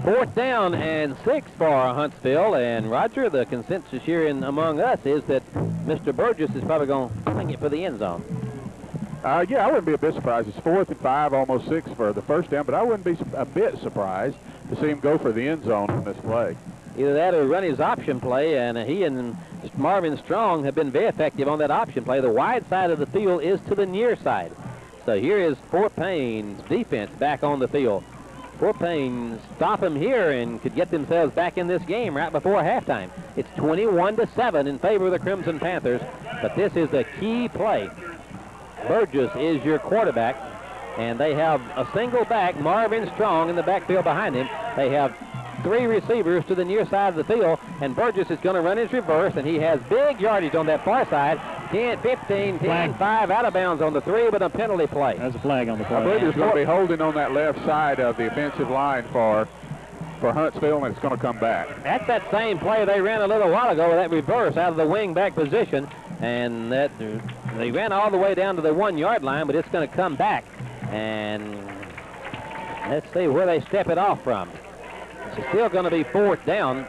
S1: 4th down and 6 for Huntsville. And Roger, the consensus here among us is that Mr. Burgess is probably going to fling it for the end zone.
S2: Yeah, I wouldn't be a bit surprised. It's 4th and 5, almost 6 for the 1st down, but I wouldn't be a bit surprised to see him go for the end zone on this play.
S1: Either that or run his option play, and he and Marvin Strong have been very effective on that option play. The wide side of the field is to the near side. So here is Fort Payne's defense back on the field. Fort Payne stop them here and could get themselves back in this game right before halftime. It's 21-7 in favor of the Crimson Panthers, but this is a key play. Burgess is your quarterback, and they have a single back, Marvin Strong, in the backfield behind him. They have 3 receivers to the near side of the field, and Burgess is going to run his reverse, and he has big yardage on that far side. 10, 15, 10, 5, out of bounds on the 3, but a penalty play.
S3: There's a flag on the play.
S2: I believe he's going to be holding on that left side of the offensive line for for Huntsville, and it's going to come back.
S1: That's that same play they ran a little while ago, that reverse out of the wing back position, and that they ran all the way down to the 1 yard line, but it's going to come back. And let's see where they step it off from. It's still going to be 4th down.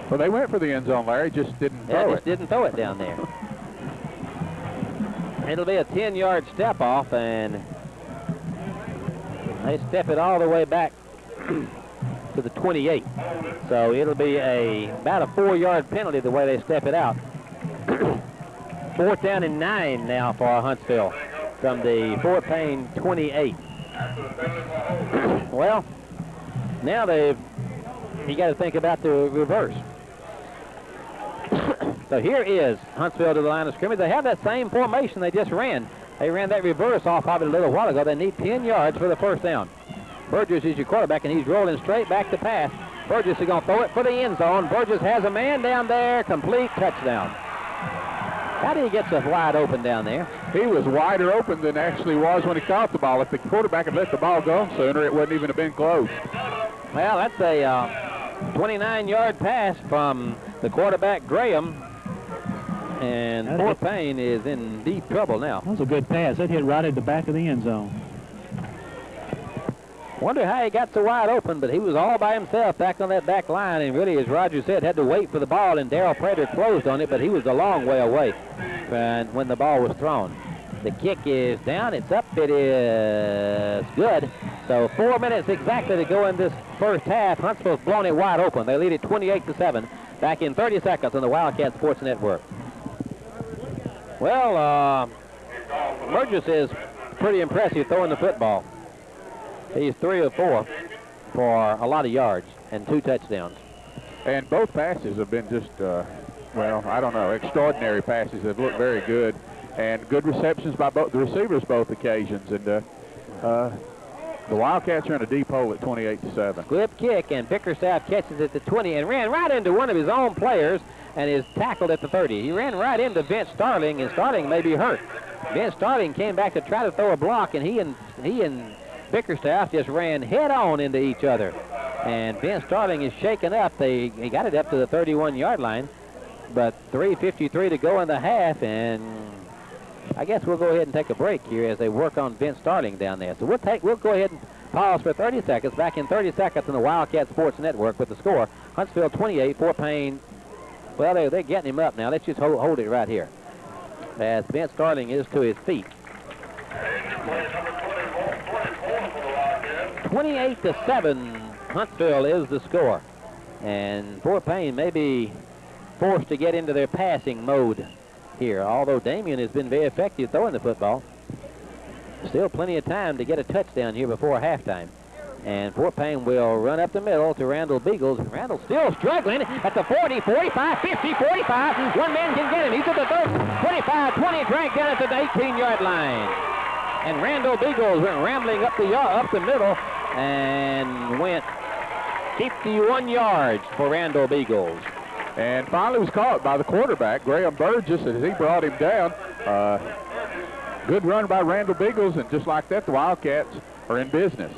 S2: Well, they went for the end zone, Larry, just didn't throw it.
S1: Didn't throw it down there. It'll be a 10-yard step off, and they step it all the way back to the 28. So it'll be about a 4-yard penalty the way they step it out. 4th down and 9 now for Huntsville from the Fort Payne 28. Well, now you got to think about the reverse. So here is Huntsville to the line of scrimmage. They have that same formation they just ran. They ran that reverse off of it a little while ago. They need 10 yards for the first down. Burgess is your quarterback, and he's rolling straight back to pass. Burgess is going to throw it for the end zone. Burgess has a man down there. Complete touchdown. How did he get so wide open down there?
S2: He was wider open than actually was when he caught the ball. If the quarterback had let the ball go sooner, it wouldn't even have been close.
S1: Well, that's a 29-yard pass from the quarterback, Graham. And Fort Payne is in deep trouble now.
S3: That was a good pass. That hit right at the back of the end zone.
S1: Wonder how he got so wide open, but he was all by himself back on that back line, and really, as Roger said, had to wait for the ball, and Darrell Prater closed on it, but he was a long way away when the ball was thrown. The kick is down. It's up. It is good. So 4 minutes exactly to go in this first half. Huntsville's blown it wide open. They lead it 28-7 back in 30 seconds on the Wildcat Sports Network. Well, Burgess is pretty impressive throwing the football. He's 3 of 4 for a lot of yards and 2 touchdowns.
S2: And both passes have been just, well, I don't know, extraordinary passes. They've looked very good. And good receptions by both the receivers both occasions. And the Wildcats are in a deep hole at 28-7.
S1: Good kick, and Bickerstaff catches it at the 20 and ran right into one of his own players and is tackled at the 30. He ran right into Vince Starling, and Starling may be hurt. Vince Starling came back to try to throw a block, and he and Bickerstaff just ran head on into each other. And Vince Starling is shaken up. He got it up to the 31-yard line, but 3:53 to go in the half, and I guess we'll go ahead and take a break here as they work on Vince Starling down there. So we'll go ahead and pause for 30 seconds. Back in 30 seconds on the Wildcat Sports Network with the score. Huntsville 28, Fort Payne. Well, they're getting him up now. Let's just hold it right here as Vince Starling is to his feet. 28-7, Huntsville is the score. And Fort Payne may be forced to get into their passing mode here, although Damien has been very effective throwing the football. Still plenty of time to get a touchdown here before halftime. And Fort Payne will run up the middle to Randall Beagles. Randall still struggling at the 40, 45, 50, 45. One man can get him. He's at the 30, 25, 20, dragged down at the 18-yard line. And Randall Beagles went rambling up the middle and went 51 yards for Randall Beagles.
S2: And finally was caught by the quarterback, Graham Burgess, as he brought him down. Good run by Randall Beagles, and just like that, the Wildcats are in business.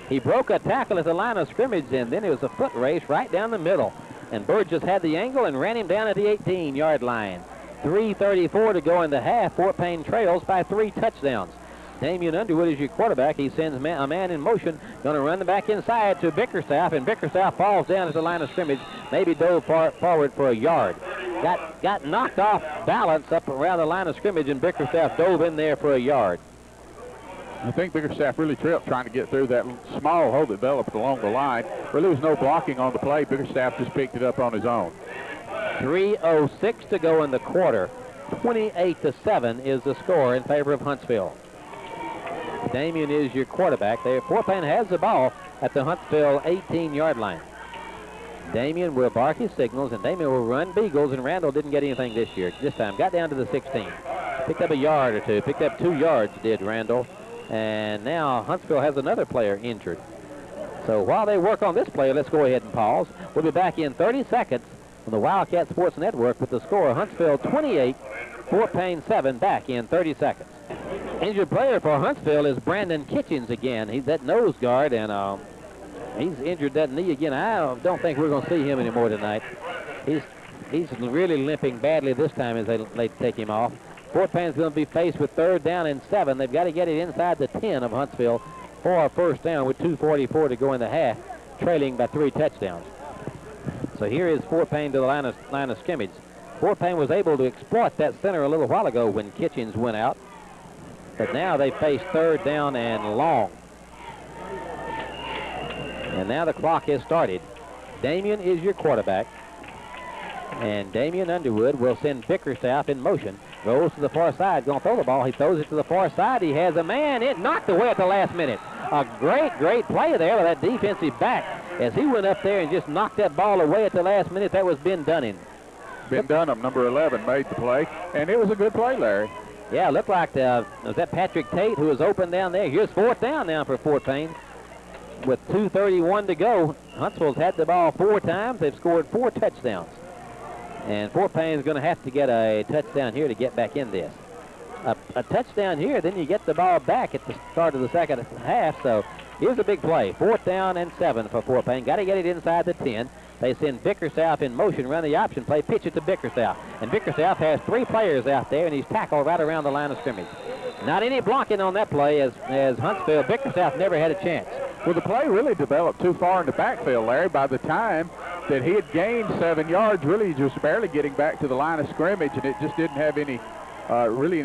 S1: He broke a tackle at the line of scrimmage, and then it was a foot race right down the middle. And Burgess had the angle and ran him down at the 18-yard line. 3:34 to go in the half. Fort Payne trails by 3 touchdowns. Damian Underwood is your quarterback. He sends a man in motion, going to run the back inside to Bickerstaff, and Bickerstaff falls down at the line of scrimmage, maybe dove forward for a yard. Got knocked off balance up around the line of scrimmage, and Bickerstaff dove in there for a yard.
S2: I think Bickerstaff really tripped trying to get through that small hole that developed along the line. Really was no blocking on the play. Bickerstaff just picked it up on his own.
S1: 3:06 to go in the quarter. 28-7 is the score in favor of Huntsville. Damien is your quarterback there. Fort Payne has the ball at the Huntsville 18-yard line. Damien will bark his signals, and Damien will run Beagles, and Randall didn't get anything this time. Got down to the 16. Picked up a yard or two. Picked up 2 yards, did Randall. And now Huntsville has another player injured. So while they work on this player, let's go ahead and pause. We'll be back in 30 seconds on the Wildcat Sports Network with the score Huntsville 28, Fort Payne 7, back in 30 seconds. Injured player for Huntsville is Brandon Kitchens again. He's that nose guard, and he's injured that knee again. I don't think we're going to see him anymore tonight. He's really limping badly this time as they take him off. Fort Payne's going to be faced with 3rd down and 7. They've got to get it inside the 10 of Huntsville for a first down with 2:44 to go in the half, trailing by 3 touchdowns. So here is Fort Payne to the line of scrimmage. Fort Payne was able to exploit that center a little while ago when Kitchens went out. But now they face 3rd down and long. And now the clock has started. Damian is your quarterback. And Damian Underwood will send Bickerstaff in motion. Goes to the far side, going to throw the ball. He throws it to the far side. He has a man. It knocked away at the last minute. A great play there by that defensive back as he went up there and just knocked that ball away at the last minute. That was Ben Dunning.
S2: Ben Dunham, number 11, made the play, and it was a good play, Larry.
S1: Yeah, it looked like was that Patrick Tate who was open down there. Here's 4th down now for Fort Payne. With 2:31 to go, Huntsville's had the ball 4 times. They've scored 4 touchdowns. And Fort Payne is going to have to get a touchdown here to get back in this. A touchdown here, then you get the ball back at the start of the second half. So here's a big play. 4th down and 7 for Fort Payne. Got to get it inside the 10. They send Bickerstaff in motion, run the option play, pitch it to Bickerstaff. And Bickerstaff has 3 players out there, and he's tackled right around the line of scrimmage. Not any blocking on that play as Huntsville. Bickerstaff never had a chance.
S2: Well, the play really developed too far in the backfield, Larry. By the time that he had gained 7 yards, really just barely getting back to the line of scrimmage, and it just didn't have any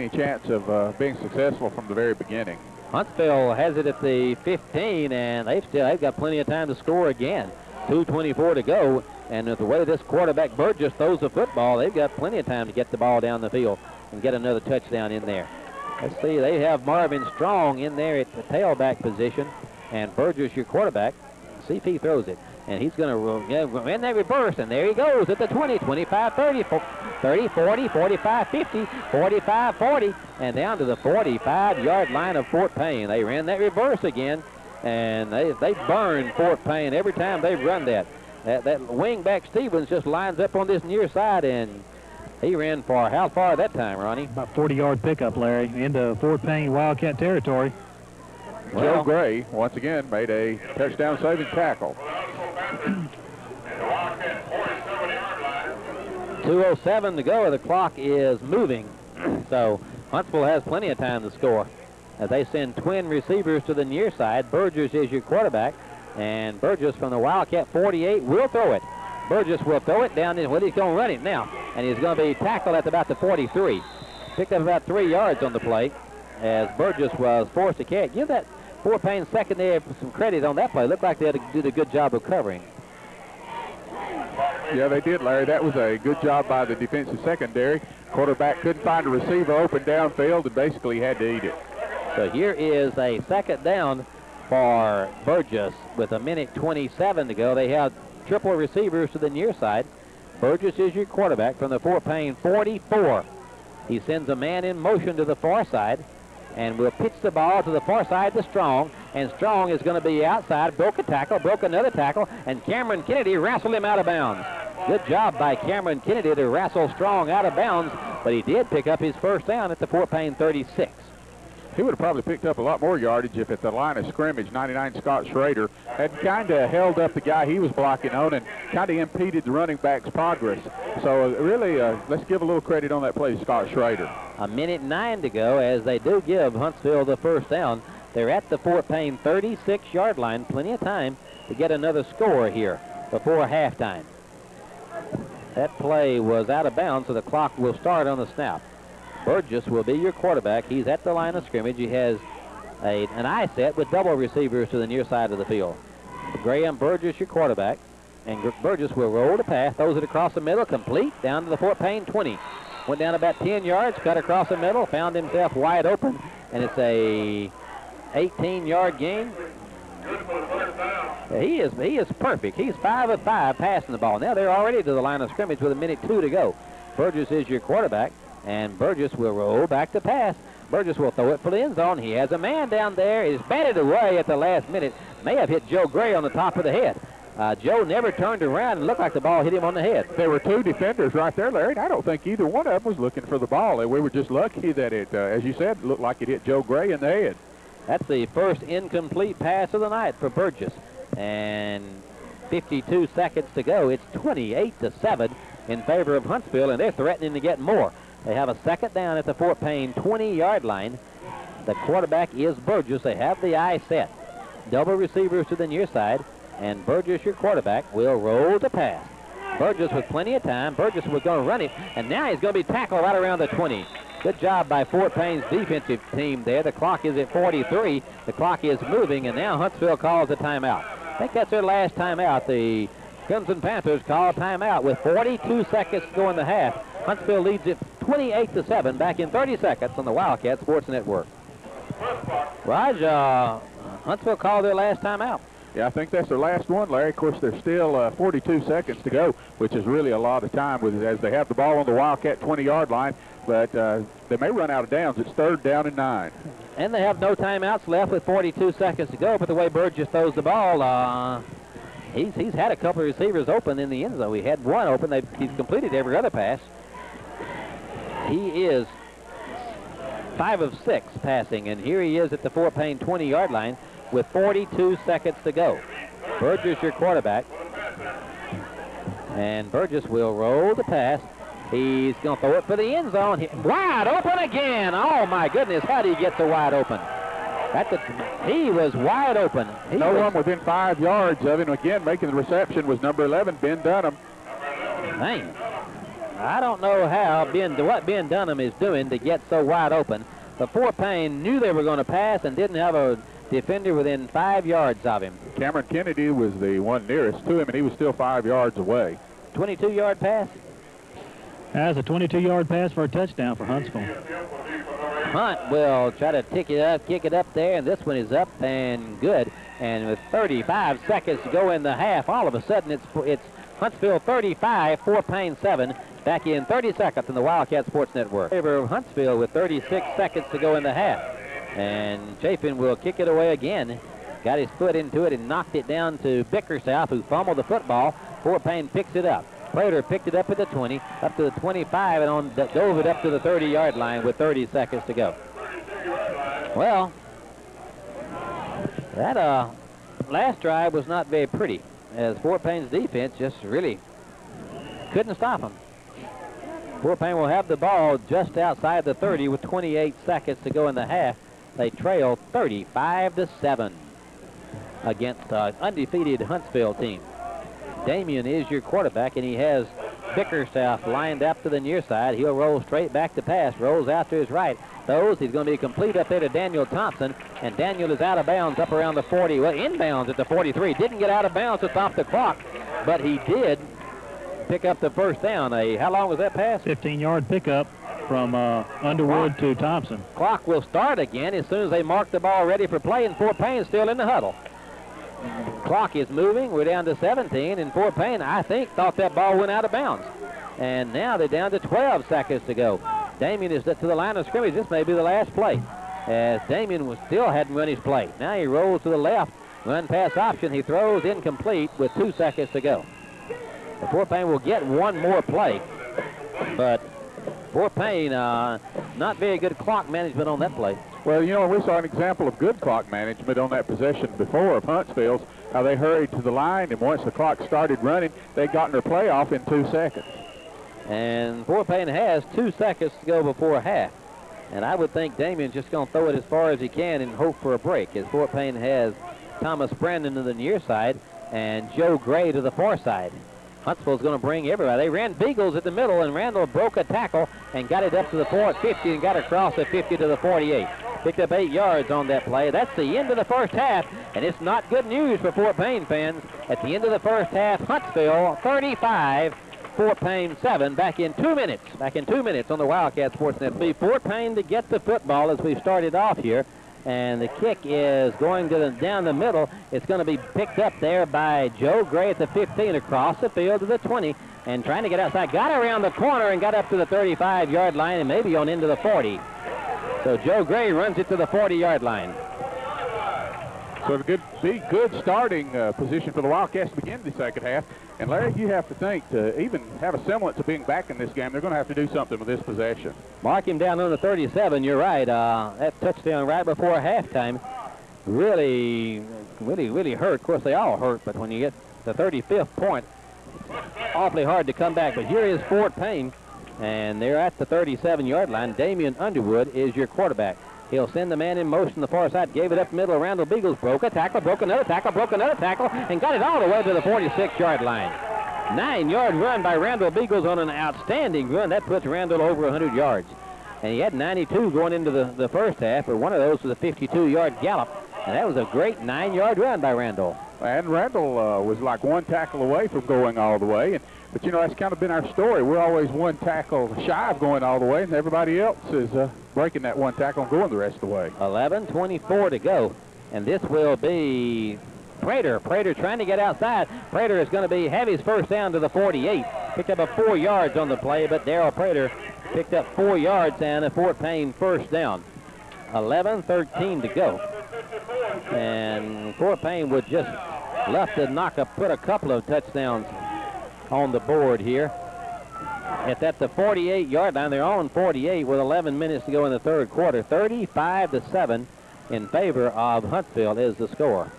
S2: chance of being successful from the very beginning.
S1: Huntsville has it at the 15, and they've got plenty of time to score again. 2:24 to go, and with the way this quarterback Burgess throws the football, they've got plenty of time to get the ball down the field and get another touchdown in there. Let's see, they have Marvin Strong in there at the tailback position, and Burgess your quarterback. See if he throws it. And he's going to in that reverse, and there he goes at the 20, 25, 30, 30, 40, 45, 50, 45, 40, and down to the 45-yard line of Fort Payne. They ran that reverse again, and they burned Fort Payne every time they run that. That wing-back Stevens just lines up on this near side, and he ran far. How far that time, Ronnie?
S3: About 40-yard pickup, Larry, into Fort Payne Wildcat territory.
S2: Well, Joe Gray, once again, made a touchdown-saving tackle.
S1: 2:07 to go. The clock is moving, so Huntsville has plenty of time to score. As they send twin receivers to the near side, Burgess is your quarterback, and Burgess from the Wildcat 48 will throw it. Burgess will throw it down in, well, he's going to run it now, and he's going to be tackled at about the 43. Picked up about 3 yards on the play as Burgess was forced to catch. Give that Fort Payne secondary some credit on that play. Looked like they did a good job of covering.
S2: Yeah, they did, Larry. That was a good job by the defensive secondary. Quarterback couldn't find a receiver open downfield and basically had to eat it.
S1: So here is a 2nd down for Burgess with 1:27 to go. They have triple receivers to the near side. Burgess is your quarterback from the Fort Payne 44. He sends a man in motion to the far side and will pitch the ball to the far side to Strong, and Strong is going to be outside, broke a tackle, broke another tackle, and Cameron Kennedy wrestled him out of bounds. Good job by Cameron Kennedy to wrestle Strong out of bounds, but he did pick up his first down at the Fort Payne 36.
S2: He would have probably picked up a lot more yardage if at the line of scrimmage, 99 Scott Schrader had kind of held up the guy he was blocking on and kind of impeded the running back's progress. So really, let's give a little credit on that play to Scott Schrader.
S1: 1:09 to go as they do give Huntsville the first down. They're at the Fort Payne 36-yard line. Plenty of time to get another score here before halftime. That play was out of bounds, so the clock will start on the snap. Burgess will be your quarterback. He's at the line of scrimmage. He has an eye set with double receivers to the near side of the field. Graham Burgess, your quarterback. And Burgess will roll the pass, throws it across the middle, complete, down to the Fort Payne 20. Went down about 10 yards, cut across the middle, found himself wide open, and it's a 18-yard gain. He is perfect. He's 5 of 5 passing the ball. Now they're already to the line of scrimmage with 1:02 to go. Burgess is your quarterback, and Burgess will roll back to pass. Burgess will throw it for the end zone. He has a man down there. He's batted away at the last minute. May have hit Joe Gray on the top of the head. Joe never turned around and looked like the ball hit him on the head.
S2: There were two defenders right there, Larry, and I don't think either one of them was looking for the ball. We were just lucky that it, as you said, looked like it hit Joe Gray in the head.
S1: That's the first incomplete pass of the night for Burgess. And 52 seconds to go. It's 28-7 in favor of Huntsville, and they're threatening to get more. They have a second down at the Fort Payne 20-yard line. The quarterback is Burgess. They have the eye set. Double receivers to the near side, and Burgess, your quarterback, will roll the pass. Burgess with plenty of time. Burgess was going to run it, and now he's going to be tackled right around the 20. Good job by Fort Payne's defensive team there. The clock is at 43. The clock is moving, and now Huntsville calls a timeout. I think that's their last timeout. The Crimson Panthers call a timeout with 42 seconds to go in the half. Huntsville leads it 28-7 back in 30 seconds on the Wildcat Sports Network. Raj, Huntsville called their last timeout.
S2: Yeah, I think that's their last one, Larry. Of course, there's still 42 seconds to go, which is really a lot of time as they have the ball on the Wildcat 20-yard line, but they may run out of downs. It's 3rd down and 9.
S1: And they have no timeouts left with 42 seconds to go, but the way Burgess throws the ball, he's had a couple of receivers open in the end zone. He had one open. He's completed every other pass. He is 5 of 6 passing, and here he is at the Fort Payne 20-yard line with 42 seconds to go. Burgess, your quarterback. And Burgess will roll the pass. He's going to throw it for the end zone. Wide open again. Oh, my goodness. How did he get so wide open? He was wide open.
S2: No one within 5 yards of him. Again, making the reception was number 11, Ben Dunham.
S1: Man, I don't know what Ben Dunham is doing to get so wide open. But Fort Payne knew they were going to pass and didn't have a defender within 5 yards of him.
S2: Cameron Kennedy was the one nearest to him, and he was still 5 yards away.
S1: 22-yard pass.
S3: That's a 22-yard pass for a touchdown for Huntsville.
S1: Hunt will try to kick it up there, and this one is up and good. And with 35 seconds to go in the half, all of a sudden it's Huntsville 35, Fort Payne 7. Back in 30 seconds on the Wildcat Sports Network. Favor of Huntsville with 36 seconds to go in the half. And Chafin will kick it away again. Got his foot into it and knocked it down to Bickerstaff, who fumbled the football. Fort Payne picks it up. Prater picked it up at the 20, up to the 25, and dove it up to the 30-yard line with 30 seconds to go. Well, that last drive was not very pretty, as Fort Payne's defense just really couldn't stop them. Fort Payne will have the ball just outside the 30 with 28 seconds to go in the half. They trail 35-7 against the undefeated Huntsville team. Damien is your quarterback, and he has Bickerstaff lined up to the near side. He'll roll straight back to pass, rolls out to his right. Throws, he's going to be complete up there to Daniel Thompson, and Daniel is out of bounds up around the 40, well, inbounds at the 43. Didn't get out of bounds to stop the clock, but he did pick up the first down. How long was that pass?
S3: 15-yard pickup from Underwood to Thompson.
S1: Clock will start again as soon as they mark the ball ready for play, and Fort Payne still in the huddle. Clock is moving. We're down to 17, and Fort Payne, I think, thought that ball went out of bounds. And now they're down to 12 seconds to go. Damien is to the line of scrimmage. This may be the last play, as Damien still hadn't run his play. Now he rolls to the left, run pass option. He throws incomplete with 2 seconds to go. The Fort Payne will get one more play, but Fort Payne, not very good clock management on that play.
S2: Well, you know, we saw an example of good clock management on that possession before of Huntsville's, how they hurried to the line, and once the clock started running, they got their play off in 2 seconds.
S1: And Fort Payne has 2 seconds to go before half. And I would think Damien's just going to throw it as far as he can and hope for a break, as Fort Payne has Thomas Brandon to the near side and Joe Gray to the far side. Huntsville's going to bring everybody. They ran Beagles at the middle, and Randall broke a tackle and got it up to the 50 and got across the 50 to the 48. Picked up 8 yards on that play. That's the end of the first half, and it's not good news for Fort Payne fans. At the end of the first half, Huntsville 35, Fort Payne 7. Back in 2 minutes. Back in 2 minutes on the Wildcat Sportsnet. Be Fort Payne to get the football as we started off here. And the kick is going down the middle. It's going to be picked up there by Joe Gray at the 15, across the field to the 20, and trying to get outside. Got around the corner and got up to the 35-yard line and maybe on into the 40. So Joe Gray runs it to the 40-yard line.
S2: So it could be good starting position for the Wildcats to begin the second half. And Larry, you have to think to even have a semblance of being back in this game, they're going to have to do something with this possession.
S1: Mark him down on the 37. You're right. That touchdown right before halftime really hurt. Of course, they all hurt, but when you get the 35th point, it's awfully hard to come back. But here is Fort Payne, and they're at the 37-yard line. Damian Underwood is your quarterback. He'll send the man in motion to the far side, gave it up the middle. Randall Beagles broke a tackle, broke another tackle, and got it all the way to the 46-yard line. 9-yard run by Randall Beagles on an outstanding run. That puts Randall over 100 yards. And he had 92 going into the first half, but one of those was a 52-yard gallop. And that was a great 9-yard run by Randall.
S2: And Randall was like one tackle away from going all the way. But, you know, that's kind of been our story. We're always one tackle shy of going all the way, and everybody else is breaking that one tackle and going the rest of the way.
S1: 11:24 to go. And this will be Prater. Prater trying to get outside. Prater is going to have his first down to the 48. Picked up 4 yards on the play, but Darrell Prater picked up 4 yards and a Fort Payne first down. 11:13 to go. And Fort Payne would just love to put a couple of touchdowns on the board here. It's at the 48-yard line. They're on 48 with 11 minutes to go in the third quarter. 35-7 in favor of Huntsville is the score.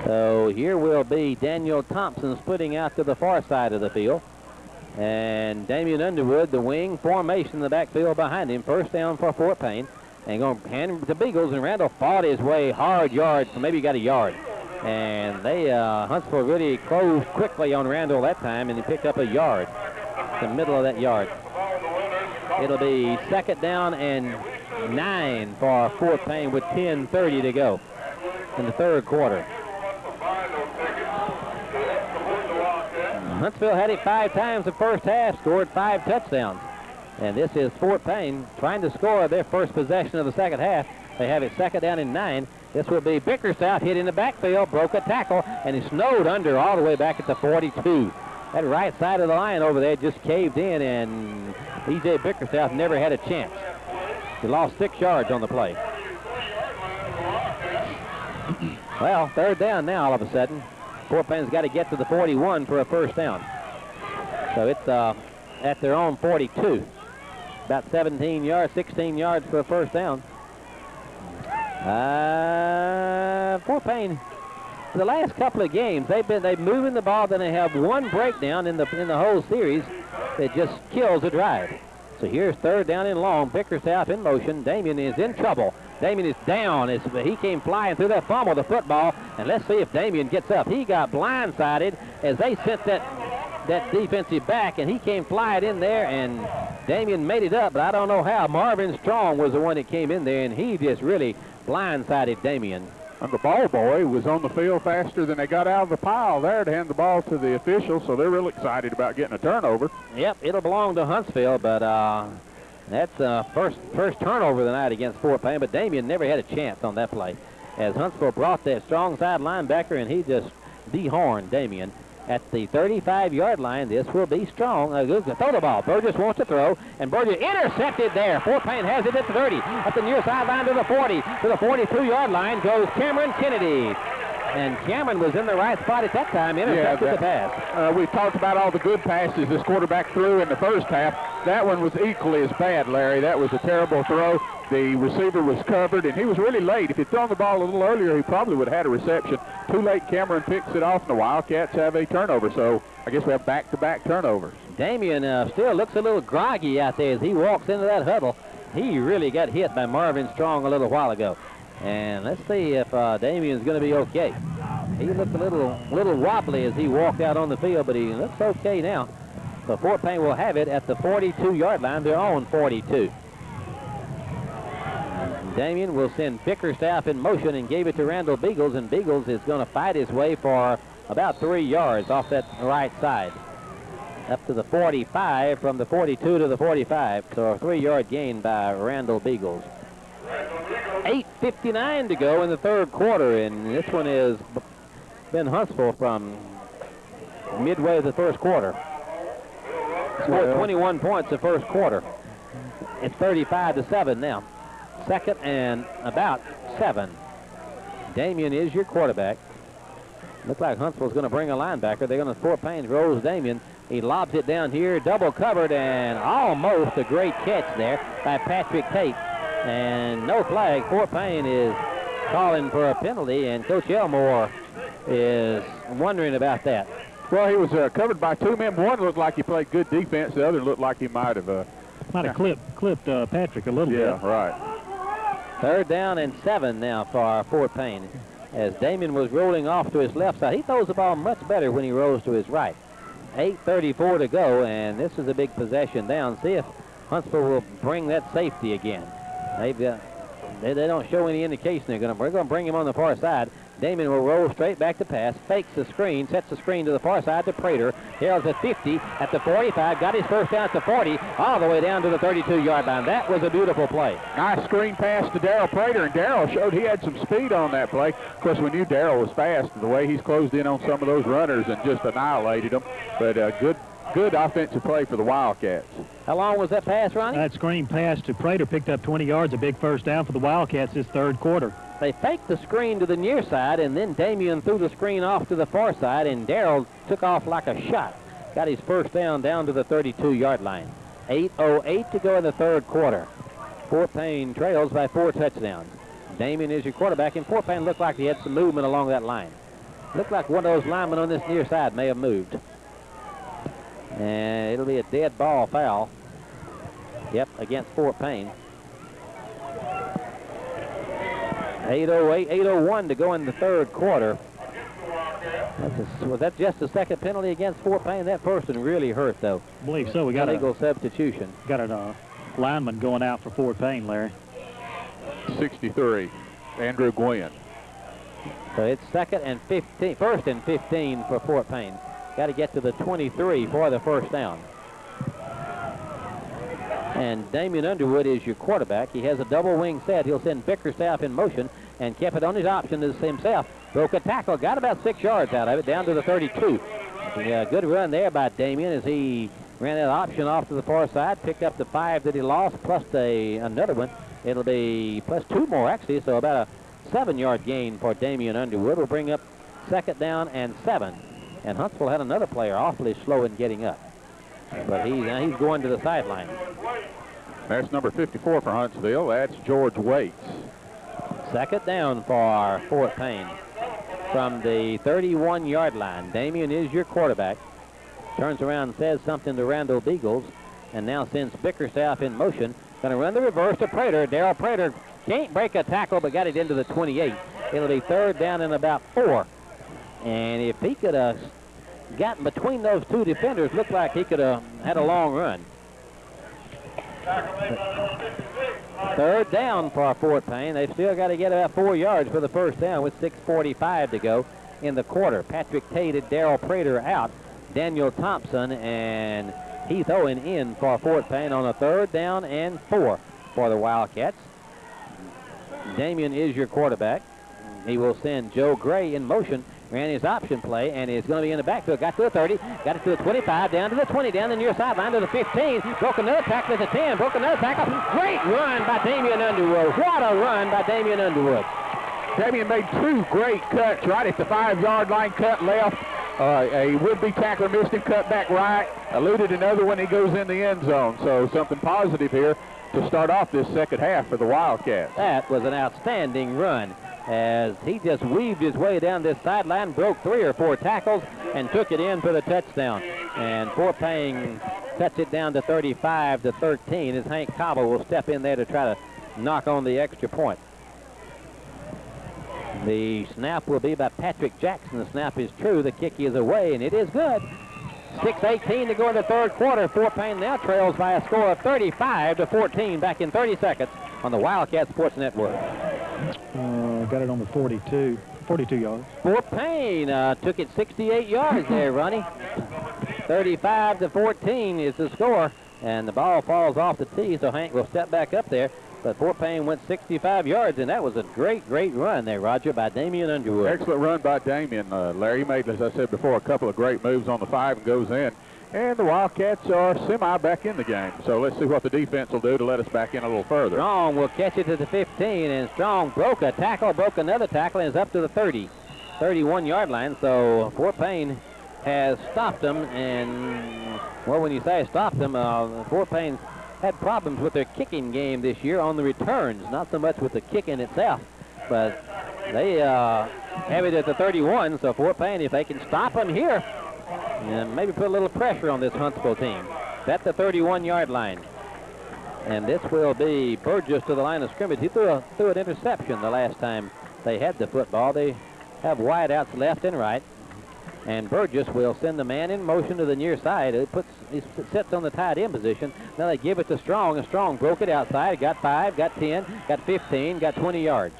S1: So here will be Daniel Thompson splitting out to the far side of the field. And Damian Underwood, the wing formation in the backfield behind him. First down for Fort Payne. And going to hand him to Beagles, and Randall fought his way hard yards, so maybe he got a yard. And Huntsville really closed quickly on Randall that time, and he picked up a yard, the middle of that yard. It'll be second down and 9 for Fort Payne with 10:30 to go in the third quarter. Huntsville had it 5 times the first half, scored 5 touchdowns. And this is Fort Payne trying to score their first possession of the second half. They have it second down and 9. This will be Bickerstaff hit in the backfield, broke a tackle, and he snowed under all the way back at the 42. That right side of the line over there just caved in, and E.J. Bickerstaff never had a chance. He lost 6 yards on the play. Well, third down now all of a sudden. Fort Payne's got to get to the 41 for a first down. So it's at their own 42. About 17 yards, 16 yards for a first down. Fort Payne, for the last couple of games, they've moving the ball, then they have one breakdown in the whole series that just kills the drive. So here's third down and long. Bickerstaff in motion. Damian is in trouble. Damian is down. He came flying through that fumble, the football, and let's see if Damian gets up. He got blindsided as they sent that defensive back, and he came flying in there, and Damian made it up, but I don't know how. Marvin Strong was the one that came in there, and he just really blindsided Damian.
S2: And the ball boy was on the field faster than they got out of the pile there to hand the ball to the officials, so they're real excited about getting a turnover.
S1: Yep, it'll belong to Huntsville, but that's first turnover of the night against Fort Payne, but Damian never had a chance on that play. As Huntsville brought that strong side linebacker, and he just dehorned Damian. At the 35-yard line, this will be Strong. Throw the ball. Burgess wants to throw, and Burgess intercepted there. Fort Payne has it at the 30. Up the near sideline to the 40. To the 42-yard line goes Cameron Kennedy. And Cameron was in the right spot at that time, intercepted the pass.
S2: We've talked about all the good passes this quarterback threw in the first half. That one was equally as bad, Larry. That was a terrible throw. The receiver was covered, and he was really late. If he'd thrown the ball a little earlier, he probably would have had a reception. Too late, Cameron picks it off, and the Wildcats have a turnover. So I guess we have back-to-back turnovers.
S1: Damian still looks a little groggy out there as he walks into that huddle. He really got hit by Marvin Strong a little while ago. And let's see if Damian's going to be okay. He looked a little wobbly as he walked out on the field, but he looks okay now. So Fort Payne will have it at the 42-yard line. They're on 42. Damian will send Bickerstaff in motion and gave it to Randall Beagles, and Beagles is going to fight his way for about 3 yards off that right side. Up to the 45, from the 42 to the 45, so a 3-yard gain by Randall Beagles. 8:59 to go in the third quarter, and this one has been Huntsville from midway of the first quarter. Scored 21 points the first quarter. It's 35-7 now. Second and about 7. Damien is your quarterback. Looks like Huntsville's going to bring a linebacker. They're going to Fort Payne rolls Damien. He lobs it down here, double covered, and almost a great catch there by Patrick Tate. And no flag. Fort Payne is calling for a penalty, and Coach Elmore is wondering about that.
S2: Well, he was covered by 2 men. One looked like he played good defense. The other looked like he might have
S3: clipped Patrick a little bit.
S2: Yeah, right.
S1: 3rd down and 7 now for Fort Payne. As Damien was rolling off to his left side, he throws the ball much better when he rolls to his right. 8:34 to go, and this is a big possession down. See if Huntsville will bring that safety again. They don't show any indication we're going to bring him on the far side. Damien will roll straight back to pass, fakes the screen, sets the screen to the far side to Prater. Darrell's at 50, at the 45, got his first down at the 40, all the way down to the 32-yard line. That was a beautiful play.
S2: Nice screen pass to Darrell Prater, and Darrell showed he had some speed on that play. Of course, we knew Darrell was fast, and the way he's closed in on some of those runners and just annihilated them. But good offensive play for the Wildcats.
S1: How long was that pass, Ronnie?
S3: That screen pass to Prater picked up 20 yards, a big first down for the Wildcats this 3rd quarter.
S1: They faked the screen to the near side, and then Damien threw the screen off to the far side, and Darrell took off like a shot. Got his first down to the 32-yard line. 8:08 to go in the 3rd quarter. Fort Payne trails by 4 touchdowns. Damien is your quarterback, and Fort Payne looked like he had some movement along that line. Looked like one of those linemen on this near side may have moved. And it'll be a dead ball foul. Yep, against Fort Payne. 8:08, 8:01 to go in the 3rd quarter. Was that just the second penalty against Fort Payne? That first one really hurt, though.
S3: I believe so. We got
S1: illegal substitution.
S3: Got a lineman going out for Fort Payne, Larry.
S2: 63, Andrew Gwynn.
S1: So it's 1st and 15 for Fort Payne. Got to get to the 23 for the first down. And Damien Underwood is your quarterback. He has a double wing set. He'll send Bickerstaff in motion and kept it on his option as himself. Broke a tackle, got about 6 yards out of it, down to the 32. Yeah, good run there by Damien as he ran that option off to the far side, picked up the 5 that he lost, plus another one. It'll be plus 2 more, actually, so about a 7-yard gain for Damien Underwood. Will bring up 2nd down and 7. And Huntsville had another player awfully slow in getting up. But he's going to the sideline.
S2: That's number 54 for Huntsville. That's George Waits.
S1: 2nd down for Fort Payne from the 31-yard line. Damien is your quarterback. Turns around and says something to Randall Beagles, and now sends Bickerstaff in motion. Going to run the reverse to Prater. Darrell Prater can't break a tackle, but got it into the 28. It'll be 3rd down and about 4. And if he could have gotten between those 2 defenders, looked like he could have had a long run. 3rd down for Fort Payne. They've still got to get about 4 yards for the first down with 6:45 to go in the quarter. Patrick Tate and Darrell Prater out. Daniel Thompson and Heath Owen in for Fort Payne on a 3rd down and 4 for the Wildcats. Damien is your quarterback. He will send Joe Gray in motion. Ran his option play, and is going to be in the backfield. Got to the 30, got it to the 25, down to the 20, down the near sideline to the 15. Broke another tackle at the 10, broke another tackle. Great run by Damien Underwood. What a run by Damien Underwood.
S2: Damien made 2 great cuts right at the 5-yard line, cut left. A would-be tackler missed him, cut back right, eluded another one. He goes in the end zone. So something positive here to start off this second half for the Wildcats.
S1: That was an outstanding run, as he just weaved his way down this sideline, broke 3 or 4 tackles, and took it in for the touchdown. And Fort Payne cuts it down to 35-13 as Hank Cobble will step in there to try to knock on the extra point. The snap will be by Patrick Jackson. The snap is true. The kick is away, and it is good. 6:18 to go in the 3rd quarter. Fort Payne now trails by a score of 35-14 back in 30 seconds on the Wildcat Sports Network.
S3: Got it on the 42 yards.
S1: Fort Payne took it 68 yards there, Ronnie. 35-14 is the score, and the ball falls off the tee, so Hank will step back up there. But Fort Payne went 65 yards, and that was a great run there, Roger, by Damien Underwood.
S2: Excellent run by Damien. Larry made, as I said before, a couple of great moves on the 5 and goes in. And the Wildcats are back in the game. So let's see what the defense will do to let us back in a little further.
S1: Strong will catch it to the 15, and Strong broke a tackle, broke another tackle, and is up to the 30, 31-yard line. So Fort Payne has stopped them, and, well, when you say stopped them, Fort Payne had problems with their kicking game this year on the returns, not so much with the kicking itself, but they have it at the 31, so Fort Payne, if they can stop them here, and maybe put a little pressure on this Huntsville team. That's the 31-yard line. And this will be Burgess to the line of scrimmage. He threw an interception the last time they had the football. They have wideouts left and right. And Burgess will send the man in motion to the near side. He sits on the tight end position. Now they give it to Strong, and Strong broke it outside. Got 5, got 10, got 15, got 20 yards.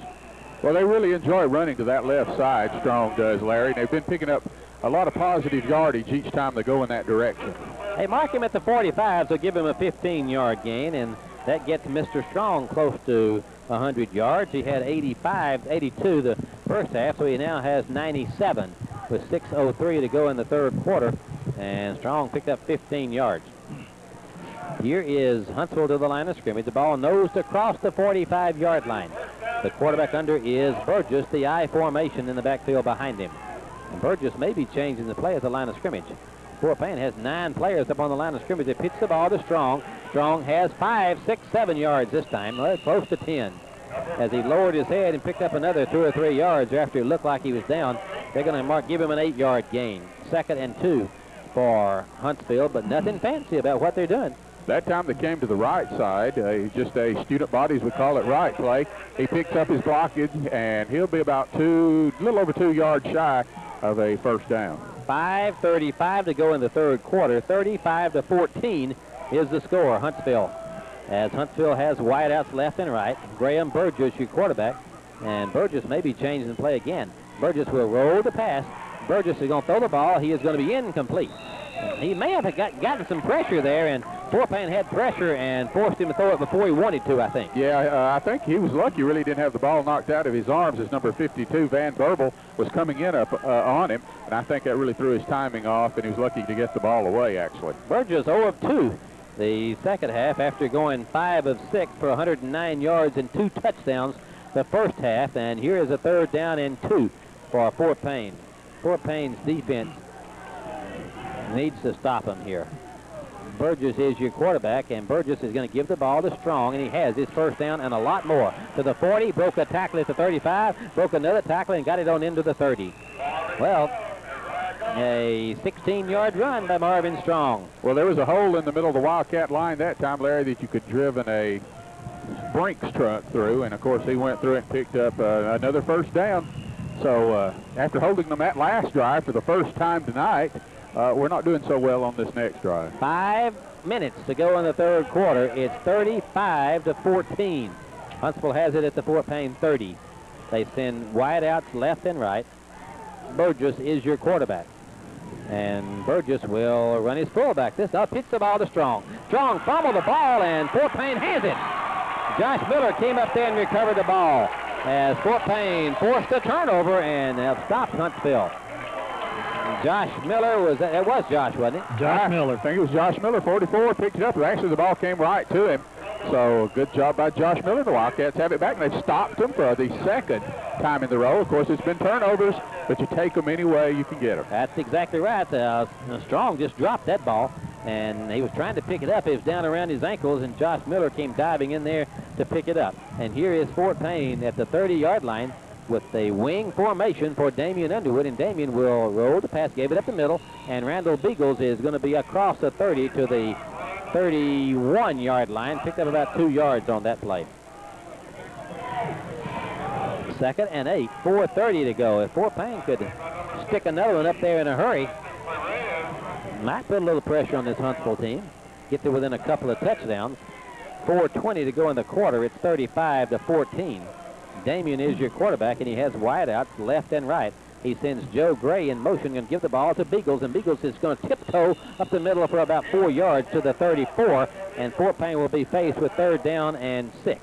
S2: Well, they really enjoy running to that left side, Strong does, Larry. They've been picking up a lot of positive yardage each time they go in that direction.
S1: They mark him at the 45, so give him a 15-yard gain, and that gets Mr. Strong close to 100 yards. He had 82 the first half, so he now has 97 with 6:03 to go in the third quarter, and Strong picked up 15 yards. Here is Huntsville to the line of scrimmage. The ball nosed across the 45-yard line. The quarterback under is Burgess, the I formation in the backfield behind him. And Burgess may be changing the play at the line of scrimmage. Fort Payne has 9 players up on the line of scrimmage. They pitch the ball to Strong. Strong has 5, 6, 7 yards this time, close to 10. As he lowered his head and picked up another 2 or 3 yards after it looked like he was down, they're going to give him an 8-yard gain. 2nd and 2 for Huntsville, but nothing fancy about what they're doing.
S2: That time they came to the right side, just a student bodies would call it right play. He picks up his blockage, and he'll be about a little over 2 yards shy of a first down.
S1: 5:35 to go in the third quarter. 35-14 is the score, Huntsville. As Huntsville has wideouts left and right. Graham Burgess, your quarterback, and Burgess may be changing the play again. Burgess will roll the pass. Burgess is going to throw the ball. He is going to be incomplete. He may have gotten some pressure there, and Fort Payne had pressure and forced him to throw it before he wanted to, I think.
S2: Yeah, I think he was lucky. Really didn't have the ball knocked out of his arms as number 52, Van Burbel, was coming in up on him, and I think that really threw his timing off, and he was lucky to get the ball away, actually.
S1: Burgess 0 of 2 the second half after going 5 of 6 for 109 yards and 2 touchdowns the first half, and here is a 3rd down and 2 for Fort Payne. Fort Payne's defense needs to stop him here. Burgess is your quarterback, and Burgess is going to give the ball to Strong, and he has his first down and a lot more. To the 40, broke a tackle at the 35, broke another tackle, and got it on into the 30. Well, a 16-yard run by Marvin Strong.
S2: Well, there was a hole in the middle of the Wildcat line that time, Larry, that you could driven a Brinks truck through, and of course he went through it and picked up another first down. So after holding them that last drive for the first time tonight, we're not doing so well on this next drive.
S1: 5 minutes to go in the third quarter. It's 35-14. Huntsville has it at the Fort Payne 30. They send wideouts left and right. Burgess is your quarterback. And Burgess will run his fullback. This up, hits the ball to Strong. Strong fumbled the ball, and Fort Payne has it. Josh Miller came up there and recovered the ball as Fort Payne forced a turnover and have stopped Huntsville. Josh Miller was Josh, wasn't it?
S3: Josh Miller.
S2: I think it was Josh Miller, 44, picked it up. Actually, the ball came right to him. So good job by Josh Miller. The Wildcats have it back, and they've stopped him for the second time in the row. Of course, it's been turnovers, but you take them any way you can get them.
S1: That's exactly right. Strong just dropped that ball, and he was trying to pick it up. It was down around his ankles, and Josh Miller came diving in there to pick it up. And here is Fort Payne at the 30-yard line with a wing formation for Damian Underwood, and Damian will roll the pass, gave it up the middle, and Randall Beagles is going to be across the 30 to the 31-yard line, picked up about 2 yards on that play. 2nd and 8, 4:30 to go. If Fort Payne could stick another one up there in a hurry, might put a little pressure on this Huntsville team, get to within a couple of touchdowns. 4:20 to go in the quarter. It's 35-14. Damian is your quarterback, and he has wideouts left and right. He sends Joe Gray in motion and give the ball to Beagles, and Beagles is going to tiptoe up the middle for about 4 yards to the 34, and Fort Payne will be faced with 3rd down and 6.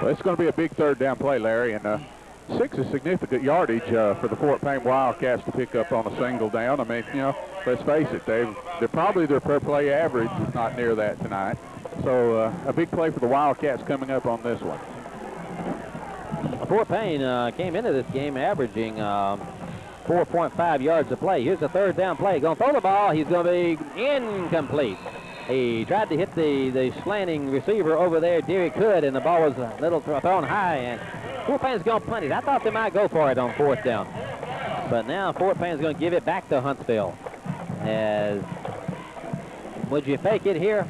S2: Well, it's going to be a big 3rd down play, Larry, and 6 is significant yardage for the Fort Payne Wildcats to pick up on a single down. I mean, you know, let's face it, they're probably their per play average is not near that tonight. So a big play for the Wildcats coming up on this one.
S1: Fort Payne came into this game averaging 4.5 yards a play. Here's the third down play. Going to throw the ball. He's going to be incomplete. He tried to hit the slanting receiver over there, Derek Hood, and the ball was a little thrown high, and Fort Payne's going to punt it. I thought they might go for it on fourth down. But now Fort Payne's going to give it back to Huntsville. Would you fake it here?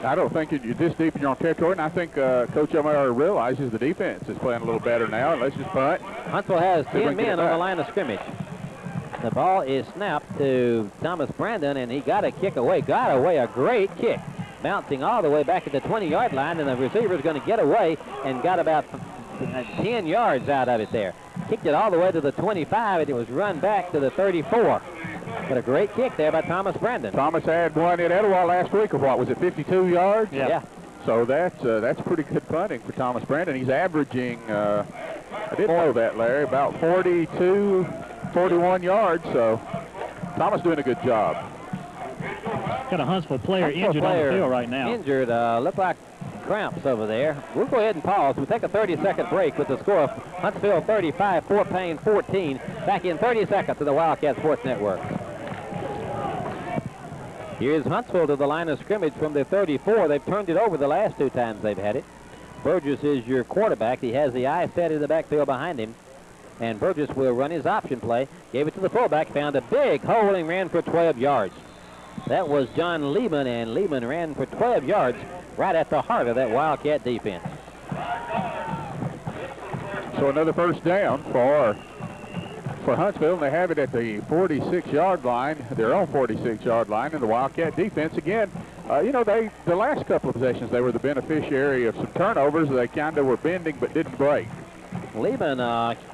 S2: I don't think you're this deep in your own territory, and I think Coach Elmore realizes the defense is playing a little better now, and let's just punt.
S1: Huntsville has 10 men on the line of scrimmage. The ball is snapped to Thomas Brandon, and he got a kick away. Got away a great kick, bouncing all the way back at the 20-yard line, and the receiver's going to get away and got about 10 yards out of it there. Kicked it all the way to the 25, and it was run back to the 34. But a great kick there by Thomas Brandon.
S2: Thomas had one in Etowah last week of what was it, 52 yards?
S1: Yeah.
S2: So that's pretty good punting for Thomas Brandon. He's averaging, I didn't know that, Larry, about 42, 41 yards. So Thomas doing a good job.
S3: Got a Huntsville player injured on the field right now.
S1: Injured, look like cramps over there. We'll go ahead and pause. We'll take a 30-second break with the score of Huntsville 35, Fort Payne 14. Back in 30 seconds to the Wildcat Sports Network. Here's Huntsville to the line of scrimmage from the 34. They've turned it over the last 2 times they've had it. Burgess is your quarterback. He has the eye set in the backfield behind him. And Burgess will run his option play. Gave it to the fullback, found a big hole and ran for 12 yards. That was John Lehman, and Lehman ran for 12 yards right at the heart of that Wildcat defense.
S2: So another first down for Huntsville, and they have it at the 46-yard line, their own 46-yard line, and the Wildcat defense again. You know, the last couple of possessions, they were the beneficiary of some turnovers. They kind of were bending but didn't break.
S1: Lehman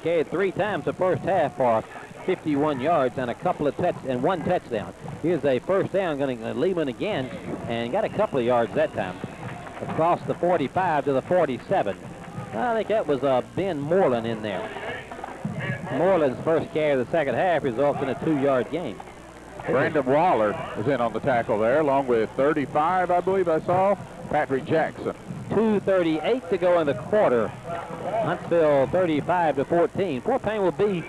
S1: carried 3 times the first half for 51 yards and one touchdown. Here's a first down going to Lehman again, and got a couple of yards that time. Across the 45 to the 47. I think that was Ben Moreland in there. Moreland's first carry of the second half results in a 2-yard gain.
S2: Brandon Waller was in on the tackle there, along with 35, I believe I saw, Patrick Jackson.
S1: 2:38 to go in the quarter. Huntsville 35 to 14. Fort Payne will be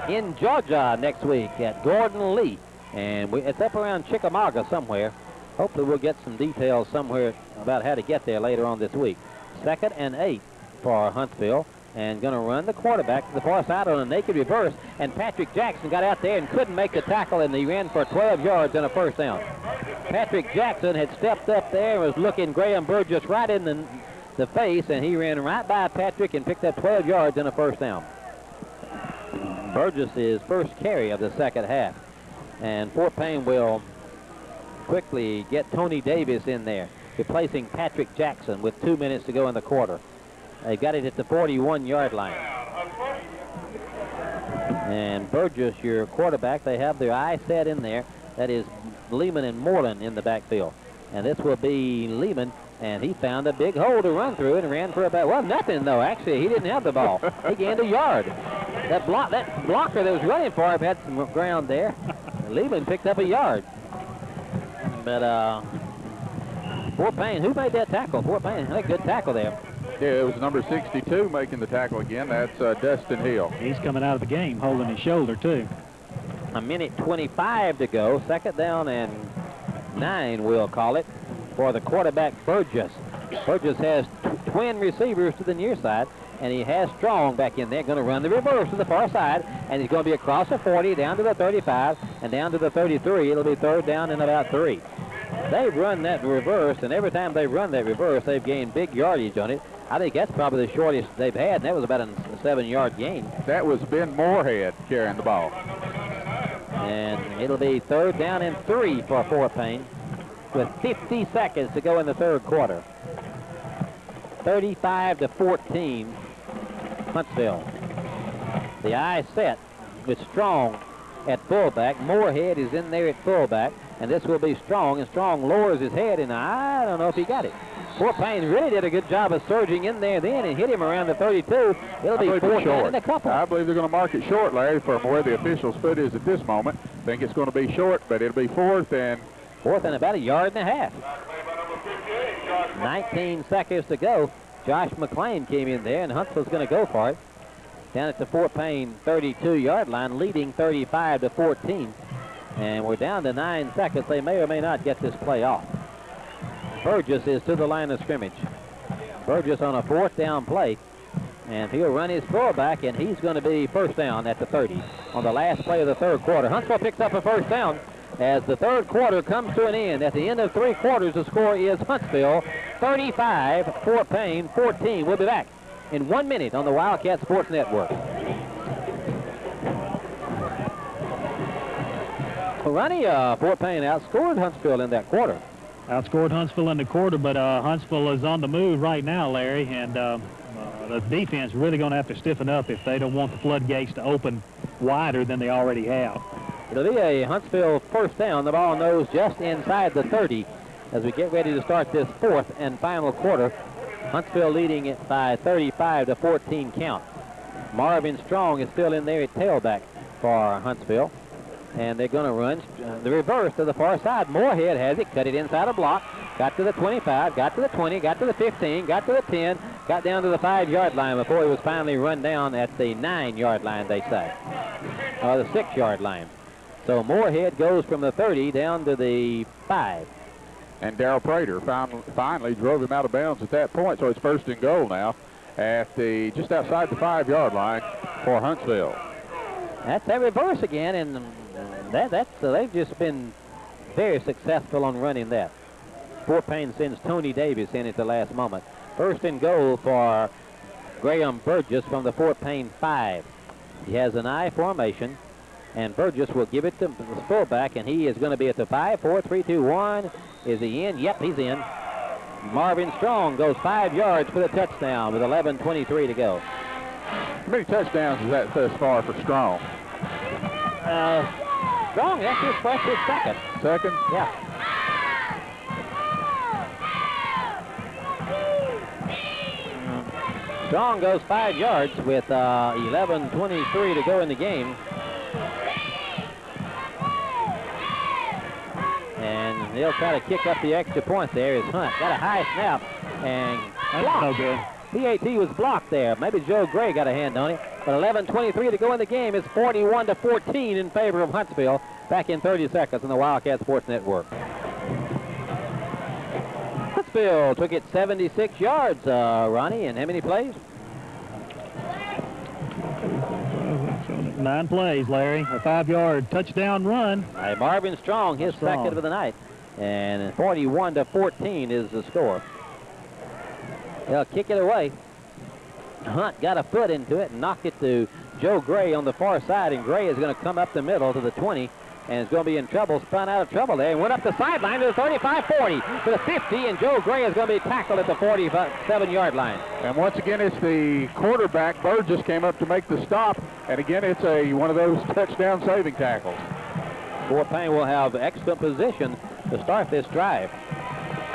S1: in Georgia next week at Gordon Lee, and it's up around Chickamauga somewhere. Hopefully we'll get some details somewhere about how to get there later on this week. 2nd and 8 for Huntsville, and going to run the quarterback to the far side on a naked reverse, and Patrick Jackson got out there and couldn't make the tackle, and he ran for 12 yards and a first down. Patrick Jackson had stepped up there and was looking Graham Burgess right in the face, and he ran right by Patrick and picked up 12 yards and a first down. Burgess' first carry of the second half, and Fort Payne will quickly get Tony Davis in there, replacing Patrick Jackson with 2 minutes to go in the quarter. They got it at the 41-yard line. And Burgess, your quarterback, they have their eye set in there. That is Lehman and Moreland in the backfield. And this will be Lehman, and he found a big hole to run through and ran for about, well, nothing, though. Actually, he didn't have the ball. He gained a yard. That blocker that was running for him had some ground there. Lehman picked up a yard. But Fort Payne, who made that tackle? Fort Payne had a good tackle there.
S2: Yeah, it was number 62 making the tackle again. That's Dustin Hill.
S3: He's coming out of the game holding his shoulder, too.
S1: A minute 25 to go. 2nd down and 9, we'll call it, for the quarterback, Burgess. Burgess has twin receivers to the near side, and he has Strong back in there, going to run the reverse to the far side, and he's going to be across the 40, down to the 35, and down to the 33. It'll be 3rd down and about 3. They've run that reverse, and every time they've run that reverse, they've gained big yardage on it. I think that's probably the shortest they've had, and that was about a 7-yard gain.
S2: That was Ben Moorhead carrying the ball.
S1: And it'll be 3rd down and 3 for Fort Payne with 50 seconds to go in the 3rd quarter. 35 to 14, Huntsville. The eye set with Strong at fullback. Moorhead is in there at fullback, and this will be Strong, and Strong lowers his head, and I don't know if he got it. Fort Payne really did a good job of surging in there then and hit him around the 32. It'll be 4th down and a couple.
S2: I believe they're going to mark it short, Larry, from where the official's foot is at this moment. I think it's going to be short, but it'll be 4th and...
S1: 4th and about a yard and a half. 19 seconds to go. Josh McClain came in there, and Huntsville's going to go for it. Down at the Fort Payne 32-yard line, leading 35-14. And we're down to 9 seconds. They may or may not get this play off. Burgess is to the line of scrimmage. Burgess on a 4th down play. And he'll run his fullback, and he's going to be 1st down at the 30 on the last play of the 3rd quarter. Huntsville picks up a 1st down as the 3rd quarter comes to an end. At the end of 3 quarters, the score is Huntsville 35, Fort Payne 14. We'll be back in 1 minute on the Wildcat Sports Network. Well, Ronnie, Fort Payne outscored Huntsville in that quarter.
S3: Outscored Huntsville in the quarter, but Huntsville is on the move right now, Larry, and the defense really going to have to stiffen up if they don't want the floodgates to open wider than they already have.
S1: It'll be a Huntsville 1st down. The ball nose just inside the 30 as we get ready to start this 4th and final quarter. Huntsville leading it by 35-14 count. Marvin Strong is still in there at tailback for Huntsville. And they're going to run the reverse to the far side. Moorhead has it, cut it inside a block, got to the 25, got to the 20, got to the 15, got to the 10, got down to the 5-yard line before he was finally run down at the 9-yard line, they say, or the 6-yard line. So Moorhead goes from the 30 down to the 5.
S2: And Darrell Prater finally drove him out of bounds at that point, so it's 1st and goal now at the just outside the 5-yard line for Huntsville.
S1: That's that reverse again, and they've just been very successful on running that. Fort Payne sends Tony Davis in at the last moment. 1st and goal for Graham Burgess from the Fort Payne 5. He has an I formation, and Burgess will give it to the fullback, and he is going to be at the 5, 4, 3, 2, 1. Is he in? Yep, he's in. Marvin Strong goes 5 yards for the touchdown with 11:23 to go.
S2: How many touchdowns is that thus far for Strong?
S1: Strong, that's his 2nd.
S2: Second?
S1: Yeah. Strong goes 5 yards with 11:23 to go in the game. And they'll try to kick up the extra point there as Hunt got a high snap and blocked.
S3: No good.
S1: PAT was blocked there. Maybe Joe Gray got a hand on it. But 11:23 to go in the game. It's 41-14 in favor of Huntsville. Back in 30 seconds on the Wildcat Sports Network. Huntsville took it 76 yards, Ronnie, and how many plays?
S3: 9 plays, Larry. A 5-yard touchdown run.
S1: By Marvin Strong, his 2nd of the night. And 41-14 is the score. They'll kick it away. Hunt got a foot into it and knocked it to Joe Gray on the far side, and Gray is going to come up the middle to the 20 and is going to be in trouble, spun out of trouble there, and went up the sideline to the 35-40 to the 50, and Joe Gray is going to be tackled at the 47-yard line.
S2: And once again, it's the quarterback. Burgess came up to make the stop, and again, it's one of those touchdown saving tackles.
S1: Fort Payne will have excellent position to start this drive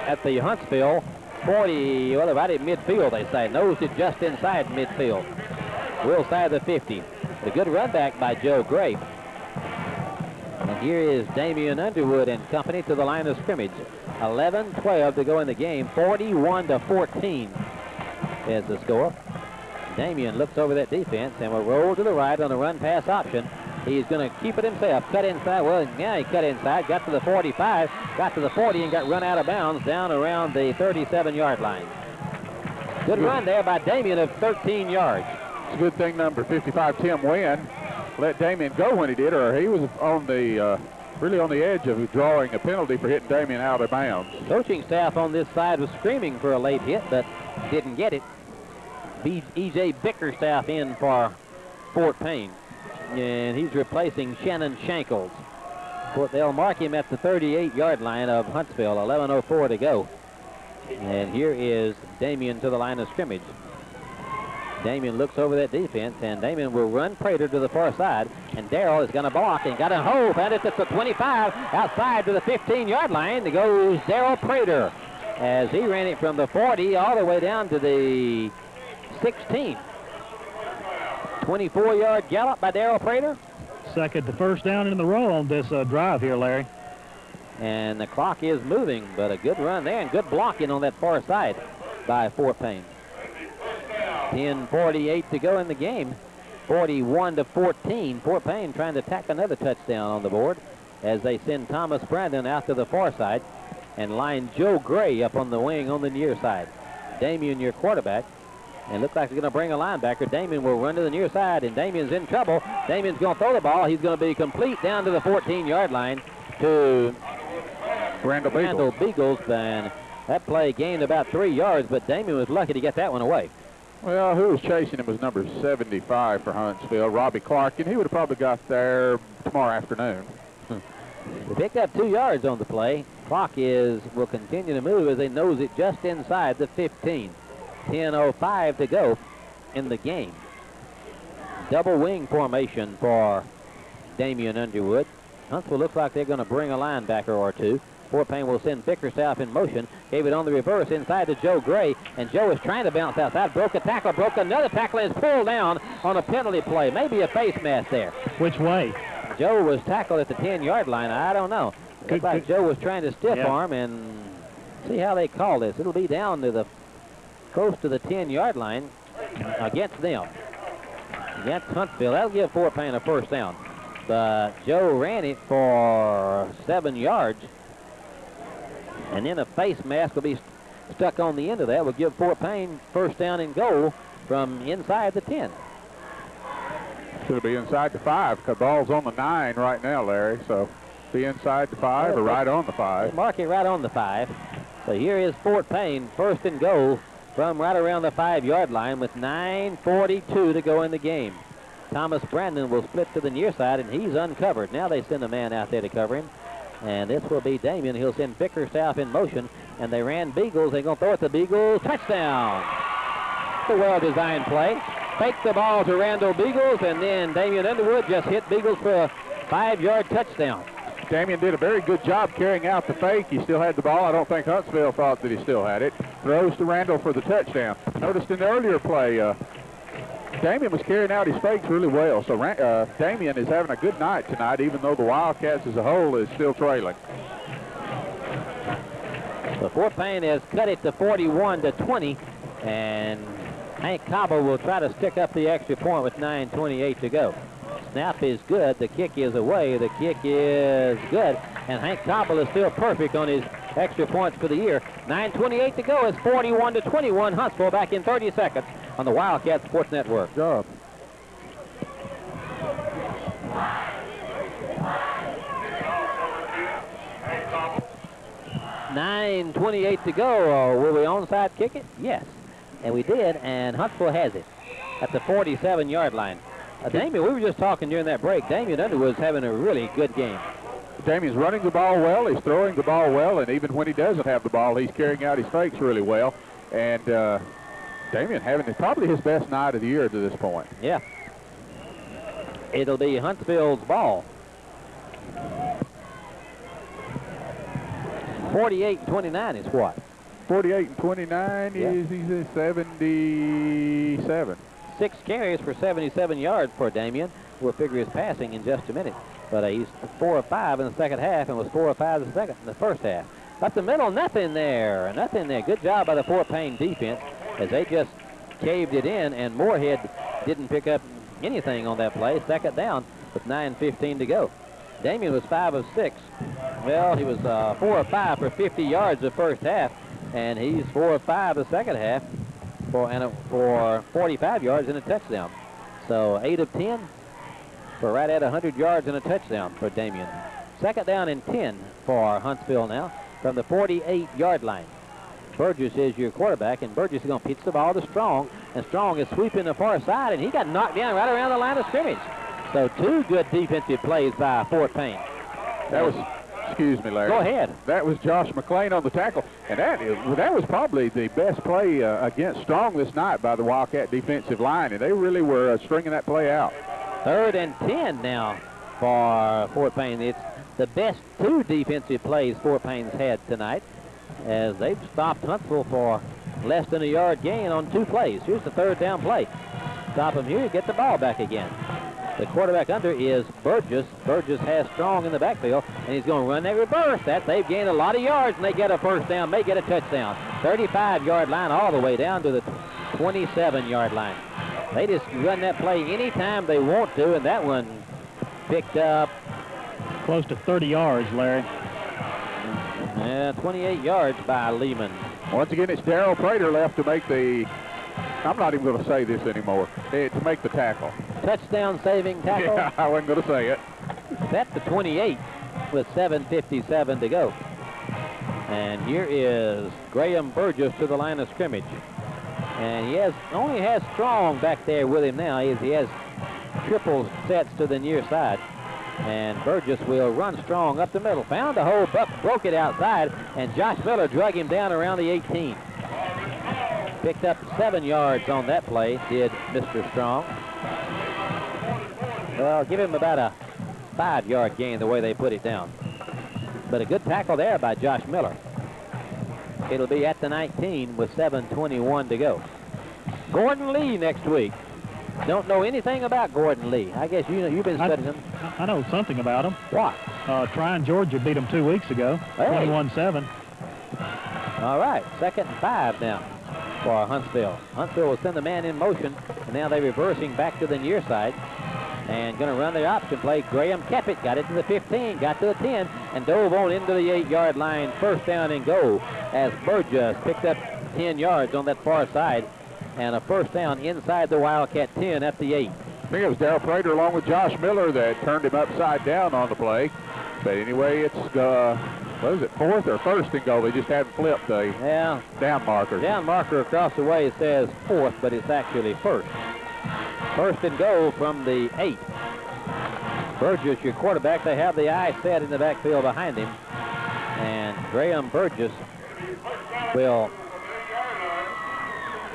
S1: at the Huntsville 40, well, right at midfield, they say. Nosed it just inside midfield. Will side of the 50. A good run back by Joe Gray. And here is Damian Underwood and company to the line of scrimmage. 11-12 to go in the game. 41-14 is the score. Damian looks over that defense and will roll to the right on the run-pass option. He's going to keep it himself. Cut inside. Well, yeah, he cut inside. Got to the 45. Got to the 40 and got run out of bounds down around the 37-yard line. Good run there by Damian of 13 yards.
S2: It's a good thing number 55, Tim Wynn, let Damian go when he did, or he was on the really on the edge of drawing a penalty for hitting Damian out of bounds.
S1: Coaching staff on this side was screaming for a late hit, but didn't get it. E.J. Bickerstaff in for Fort Payne, and he's replacing Shannon Shankles. They'll mark him at the 38-yard line of Huntsville. 11:04 to go. And here is Damian to the line of scrimmage. Damian looks over that defense, and Damian will run Prater to the far side, and Darrell is going to block and got a hold, and it's at the 25, outside to the 15-yard line. There goes Darrell Prater. as he ran it from the 40 all the way down to the 16. 24-yard gallop by Darrell Prater.
S3: Second to first down in the row on this drive here, Larry.
S1: And the clock is moving, but a good run there and good blocking on that far side by Fort Payne. 10:48 to go in the game. 41-14. Fort Payne trying to tack another touchdown on the board as they send Thomas Brandon out to the far side and line Joe Gray up on the wing on the near side. Damien, your quarterback. And looks like he's going to bring a linebacker. Damien will run to the near side, and Damien's in trouble. Damien's going to throw the ball. He's going to be complete down to the 14-yard line to Randall Beagles. And that play gained about 3 yards, but Damien was lucky to get that one away.
S2: Well, who was chasing him was number 75 for Huntsville, Robbie Clark, and he would have probably got there tomorrow afternoon.
S1: They picked up 2 yards on the play. Clock will continue to move as they nose it just inside the 15. 10:05 to go in the game. Double wing formation for Damian Underwood. Huntsville looks like they're going to bring a linebacker or two. Fort Payne will send Bickerstaff in motion. Gave it on the reverse inside to Joe Gray, and Joe is trying to bounce outside. Broke a tackle, broke another tackle, and is pulled down on a penalty play. Maybe a face mask there.
S3: Which way?
S1: Joe was tackled at the 10-yard line. I don't know. Looks like Joe was trying to stiff arm, and see how they call this. It'll be down to the close to the 10-yard line against them. Against Huntsville. That'll give Fort Payne a first down. But Joe ran it for 7 yards. And then a face mask will be stuck on the end of that. Will give Fort Payne first down and goal from inside the 10.
S2: Should be inside the 5 because ball's on the 9 right now, Larry. So be inside the 5 or right on the 5.
S1: Mark it right on the 5. So here is Fort Payne, first and goal from right around the 5-yard line with 9:42 to go in the game. Thomas Brandon will split to the near side, and he's uncovered. Now they send a man out there to cover him. And this will be Damien. He'll send Bickerstaff in motion. And they ran Beagles. They're going to throw it to Beagles. Touchdown. A well-designed play. Fake the ball to Randall Beagles, and then Damien Underwood just hit Beagles for a 5-yard touchdown.
S2: Damien did a very good job carrying out the fake. He still had the ball. I don't think Huntsville thought that he still had it. Throws to Randall for the touchdown. Noticed in the earlier play, Damien was carrying out his fakes really well. So Damien is having a good night tonight, even though the Wildcats as a whole is still trailing.
S1: So Fort Payne has cut it to 41-20, and Hank Cobble will try to stick up the extra point with 9:28 to go. Snap is good. The kick is away. The kick is good. And Hank Cobble is still perfect on his extra points for the year. 9:28 to go. It's 41-21. Huntsville back in 30 seconds on the Wildcat Sports Network.
S2: Good job.
S1: $9:28 to go. Will we onside kick it? Yes. And we did, and Huntsville has it at the 47-yard line. Damien, we were just talking during that break. Damien Underwood's having a really good game.
S2: Damien's running the ball well. He's throwing the ball well, and even when he doesn't have the ball, he's carrying out his fakes really well. And Damien having probably his best night of the year to this point.
S1: Yeah. It'll be Huntsville's ball. 48-29 is what?
S2: 48-29 is he's at 77.
S1: 6 carries for 77 yards for Damien. We'll figure his passing in just a minute. But he's 4 of 5 in the second half and was 4 of 5 in the first half. Up the middle, nothing there. Nothing there. Good job by the Fort Payne defense as they just caved it in, and Moorhead didn't pick up anything on that play. Second down with 9:15 to go. Damien was 5 of 6. Well, he was 4 of 5 for 50 yards the first half, and he's 4 of 5 the second half for 45 yards and a touchdown. So 8 of 10 for right at 100 yards and a touchdown for Damien. Second down and 10 for Huntsville now from the 48-yard line. Burgess is your quarterback, and Burgess is going to pitch the ball to Strong, and Strong is sweeping the far side, and he got knocked down right around the line of scrimmage. So 2 good defensive plays by Fort Payne.
S2: That was, excuse me, Larry.
S1: Go ahead.
S2: That was Josh McLean on the tackle, and that was probably the best play against Strong this night by the Wildcat defensive line, and they really were stringing that play out.
S1: 3rd and 10 now for Fort Payne. It's the best 2 defensive plays Fort Payne's had tonight. as they've stopped Huntsville for less than a yard gain on 2 plays. Here's the 3rd down play. Stop him here, get the ball back again. The quarterback under is Burgess. Burgess has Strong in the backfield, and he's going to run that reverse. They've gained a lot of yards, and they get a first down, may get a touchdown. 35-yard line all the way down to the 27-yard line. They just run that play anytime they want to, and that one picked up
S3: close to 30 yards, Larry.
S1: 28 yards by Lehman.
S2: Once again, it's Darrell Prater left to make the, I'm not even going to say this anymore, to make the tackle.
S1: Touchdown saving tackle?
S2: Yeah, I wasn't going to say it.
S1: Set to 28 with 7:57 to go. And here is Graham Burgess to the line of scrimmage. And he only has Strong back there with him now. He has triple sets to the near side. And Burgess will run Strong up the middle. Found a hole, but broke it outside, and Josh Miller drug him down around the 18. Picked up 7 yards on that play, did Mr. Strong. Well, give him about a 5-yard gain the way they put it down. But a good tackle there by Josh Miller. It'll be at the 19 with 7:21 to go. Gordon Lee next week. Don't know anything about Gordon Lee. I guess you've been studying him.
S3: I know something about him.
S1: What?
S3: Tryon Georgia beat him 2 weeks ago, 21-7.
S1: All right, 2nd and 5 now for Huntsville. Huntsville will send the man in motion, and now they're reversing back to the near side and going to run their option play. Graham kept it, got it to the 15, got to the 10, and dove on into the 8-yard line. First down and go as Burgess picked up 10 yards on that far side, and a first down inside the Wildcat 10 at the 8.
S2: I think it was Darrell Prater along with Josh Miller that turned him upside down on the play. But anyway, it's, what is it, 4th or 1st and goal? They just haven't flipped the down marker.
S1: Down marker across the way says 4th, but it's actually 1st. 1st and goal from the 8. Burgess, your quarterback. They have the eye set in the backfield behind him. And Graham Burgess will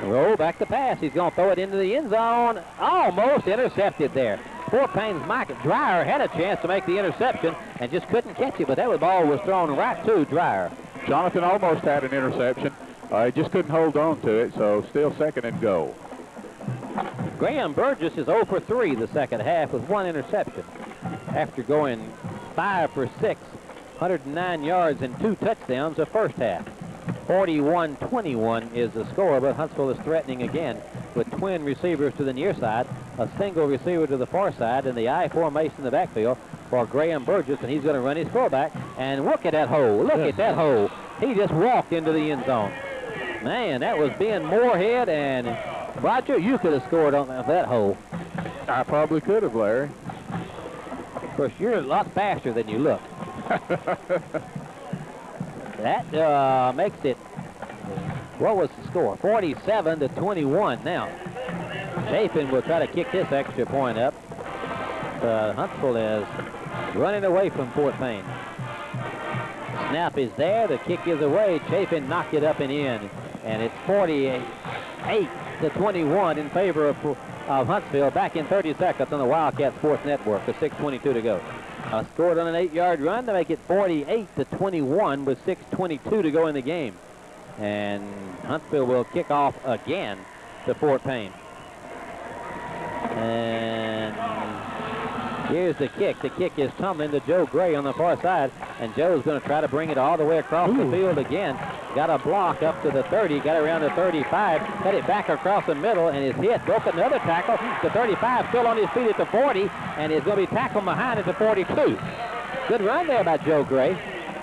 S1: roll back the pass. He's going to throw it into the end zone. Almost intercepted there. Fort Payne's Mike Dreyer had a chance to make the interception and just couldn't catch it, but that ball was thrown right to Dreyer.
S2: Jonathan almost had an interception. He just couldn't hold on to it, so still 2nd and goal.
S1: Graham Burgess is 0 for 3 the second half with 1 interception after going 5 for 6, 109 yards and 2 touchdowns the first half. 41-21 is the score, but Huntsville is threatening again with twin receivers to the near side, a single receiver to the far side, and the I formation in the backfield for Graham Burgess, and he's going to run his fullback. And look at that hole. Look at that hole. He just walked into the end zone. Man, that was Ben Moorhead, and Roger, you could have scored on that hole.
S2: I probably could have, Larry.
S1: Of course, you're a lot faster than you look. That makes it, what was the score? 47-21 now. Chapin will try to kick this extra point up. Huntsville is running away from Fort Payne. Snap is there, the kick is away. Chapin knocked it up and in, and it's 48-21 in favor of Huntsville. Back in 30 seconds on the Wildcat Sports Network with 6:22 to go. Scored on an 8-yard run to make it 48-21 with 6:22 to go in the game. And Huntsville will kick off again to Fort Payne. And here's the kick. The kick is tumbling to Joe Gray on the far side, and Joe's going to try to bring it all the way across the field again. Got a block up to the 30, got around the 35, cut it back across the middle, and is hit. Broke another tackle. The 35 still on his feet at the 40, and is going to be tackled behind at the 42. Good run there by Joe Gray.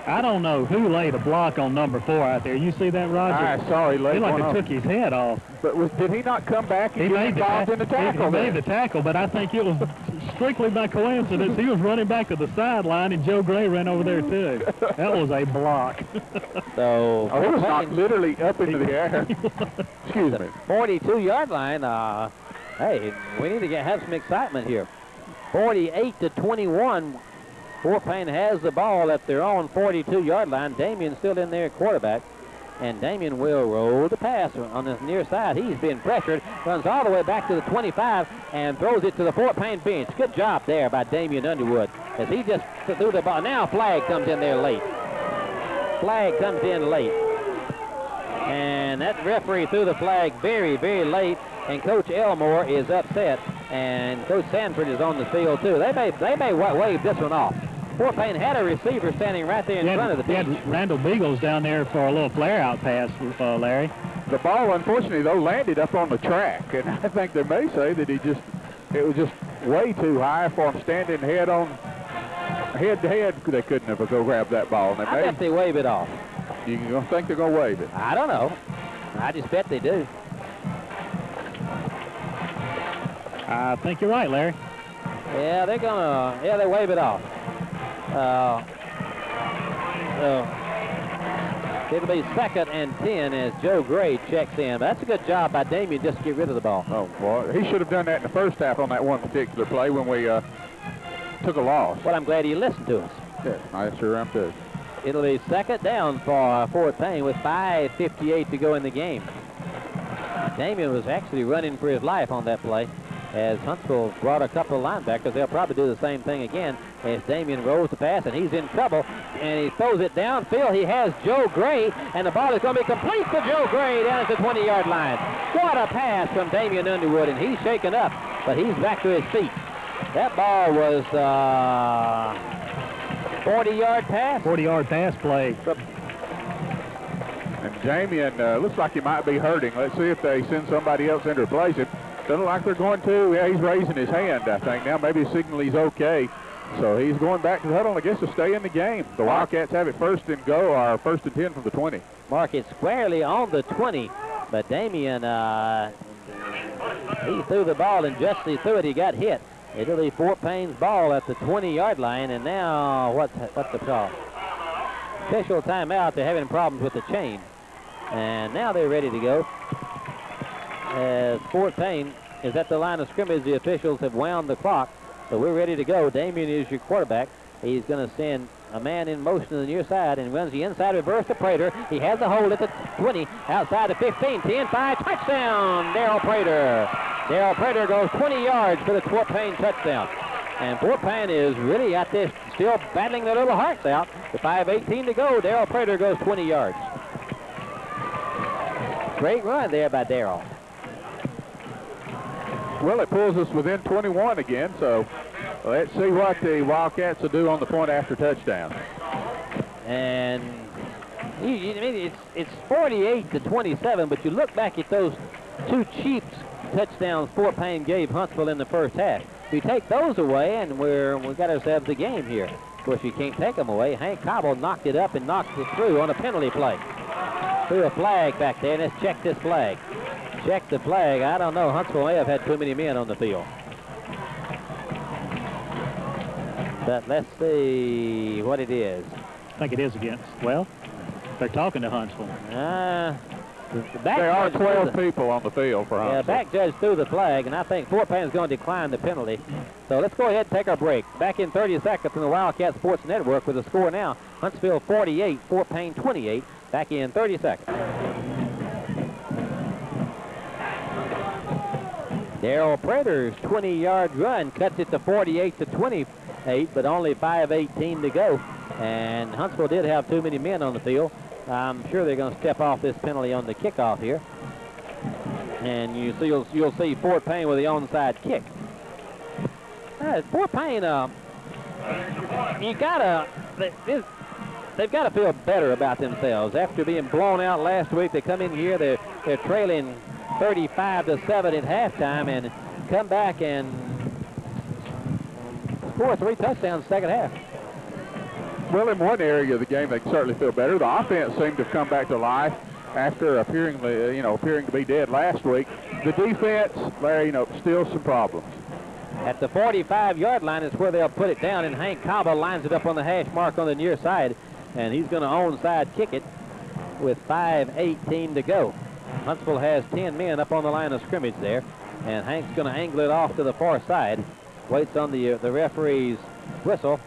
S3: I don't know who laid a block on number 4 out there. You see that, Roger?
S2: I saw he laid one
S3: like
S2: off.
S3: It took his head off.
S2: But did he not come back and get involved in the tackle?
S3: He made the tackle, but I think it was strictly by coincidence. He was running back to the sideline, and Joe Gray ran over there, too. That was a block.
S1: So
S2: it was knocked literally up into the air. Excuse me.
S1: 42-yard line. Hey, we need to have some excitement here. 48-21. Fort Payne has the ball at their own 42-yard line. Damien's still in there at quarterback. And Damien will roll the pass on the near side. He's been pressured, runs all the way back to the 25, and throws it to the Fort Payne bench. Good job there by Damien Underwood, as he just threw the ball. Now flag comes in there late. Flag comes in late. And that referee threw the flag very, very late, and Coach Elmore is upset, and Coach Sanford is on the field too. They may wave this one off. Fort Payne had a receiver standing right there in front of the bench.
S3: Had Randall Beagles down there for a little flare-out pass, Larry.
S2: The ball, unfortunately, though, landed up on the track, and I think they may say that it was just way too high for him standing head-to-head. They couldn't have go grab that ball.
S1: I bet they wave it off.
S2: You think they're going to wave it?
S1: I don't know. I just bet they do.
S3: I think you're right, Larry.
S1: Yeah, they wave it off. It'll be 2nd and 10 as Joe Gray checks in. But that's a good job by Damien just to get rid of the ball.
S2: Oh, boy. He should have done that in the first half on that one particular play when we took a loss.
S1: Well, I'm glad he listened to us.
S2: Yeah, I sure am too.
S1: It'll be 2nd down for Fort Payne with 5:58 to go in the game. Damien was actually running for his life on that play as Huntsville brought a couple of linebackers. They'll probably do the same thing again as Damien rolls the pass, and he's in trouble, and he throws it downfield. He has Joe Gray, and the ball is going to be complete for Joe Gray down at the 20-yard line. What a pass from Damien Underwood, and he's shaken up, but he's back to his feet. That ball was 40-yard pass.
S3: 40-yard pass play.
S2: And Damien looks like he might be hurting. Let's see if they send somebody else in to replace him. Doesn't look like they're going to. Yeah, he's raising his hand, I think. Now maybe signal he's okay. So he's going back to the huddle, I guess, to stay in the game. The Wildcats have it 1st and go, or 1st and 10 from the 20.
S1: Mark it squarely on the 20, but Damien, he threw the ball, and just as he threw it, he got hit. It'll be Fort Payne's ball at the 20-yard line, and now what's the call? Official timeout. They're having problems with the chain, and now they're ready to go. As Fort Payne is at the line of scrimmage, the officials have wound the clock, so we're ready to go. Damien is your quarterback. He's going to send a man in motion to the near side and runs the inside reverse to Prater. He has the hold at the 20, outside the 15, 10, 5, touchdown, Darrell Prater. Darrell Prater goes 20 yards for the Fort Payne touchdown. And Fort Payne is really out there still battling their little hearts out. With 5:18 to go, Darrell Prater goes 20 yards. Great run there by Darrell.
S2: Well, it pulls us within 21 again, so let's see what the Wildcats will do on the point after touchdown.
S1: And it's 48-27, but you look back at those two Chiefs touchdowns Fort Payne gave Huntsville in the first half. We take those away, and we've got ourselves a game here. Of course, you can't take them away. Hank Cobble knocked it up and knocked it through on a penalty play. Threw a flag back there. Let's check this flag. Check the flag. I don't know. Huntsville may have had too many men on the field. But let's see what it is.
S3: I think it is against. Well, they're talking to Huntsville.
S2: There are 12 people on the field for Huntsville.
S1: Yeah, back judge threw the flag, and I think Fort Payne is going to decline the penalty. So let's go ahead and take our break. Back in 30 seconds from the Wildcat Sports Network with the score now. Huntsville 48, Fort Payne 28. Back in 30 seconds. Darrell Prater's 20-yard run cuts it to 48-28, but only 5:18 to go. And Huntsville did have too many men on the field. I'm sure they're going to step off this penalty on the kickoff here. And you'll see Fort Payne with the onside kick. Fort Payne, they've got to feel better about themselves. After being blown out last week, they come in here, they're trailing 35-7 at halftime and come back and score 3 touchdowns second half.
S2: Well, in one area of the game, they can certainly feel better. The offense seemed to have come back to life after appearing to be dead last week. The defense, Larry, still some problems.
S1: At the 45-yard line is where they'll put it down, and Hank Cobble lines it up on the hash mark on the near side, and he's going to onside kick it with 5:18 to go. Huntsville has 10 men up on the line of scrimmage there, and Hank's going to angle it off to the far side. Waits on the referee's whistle.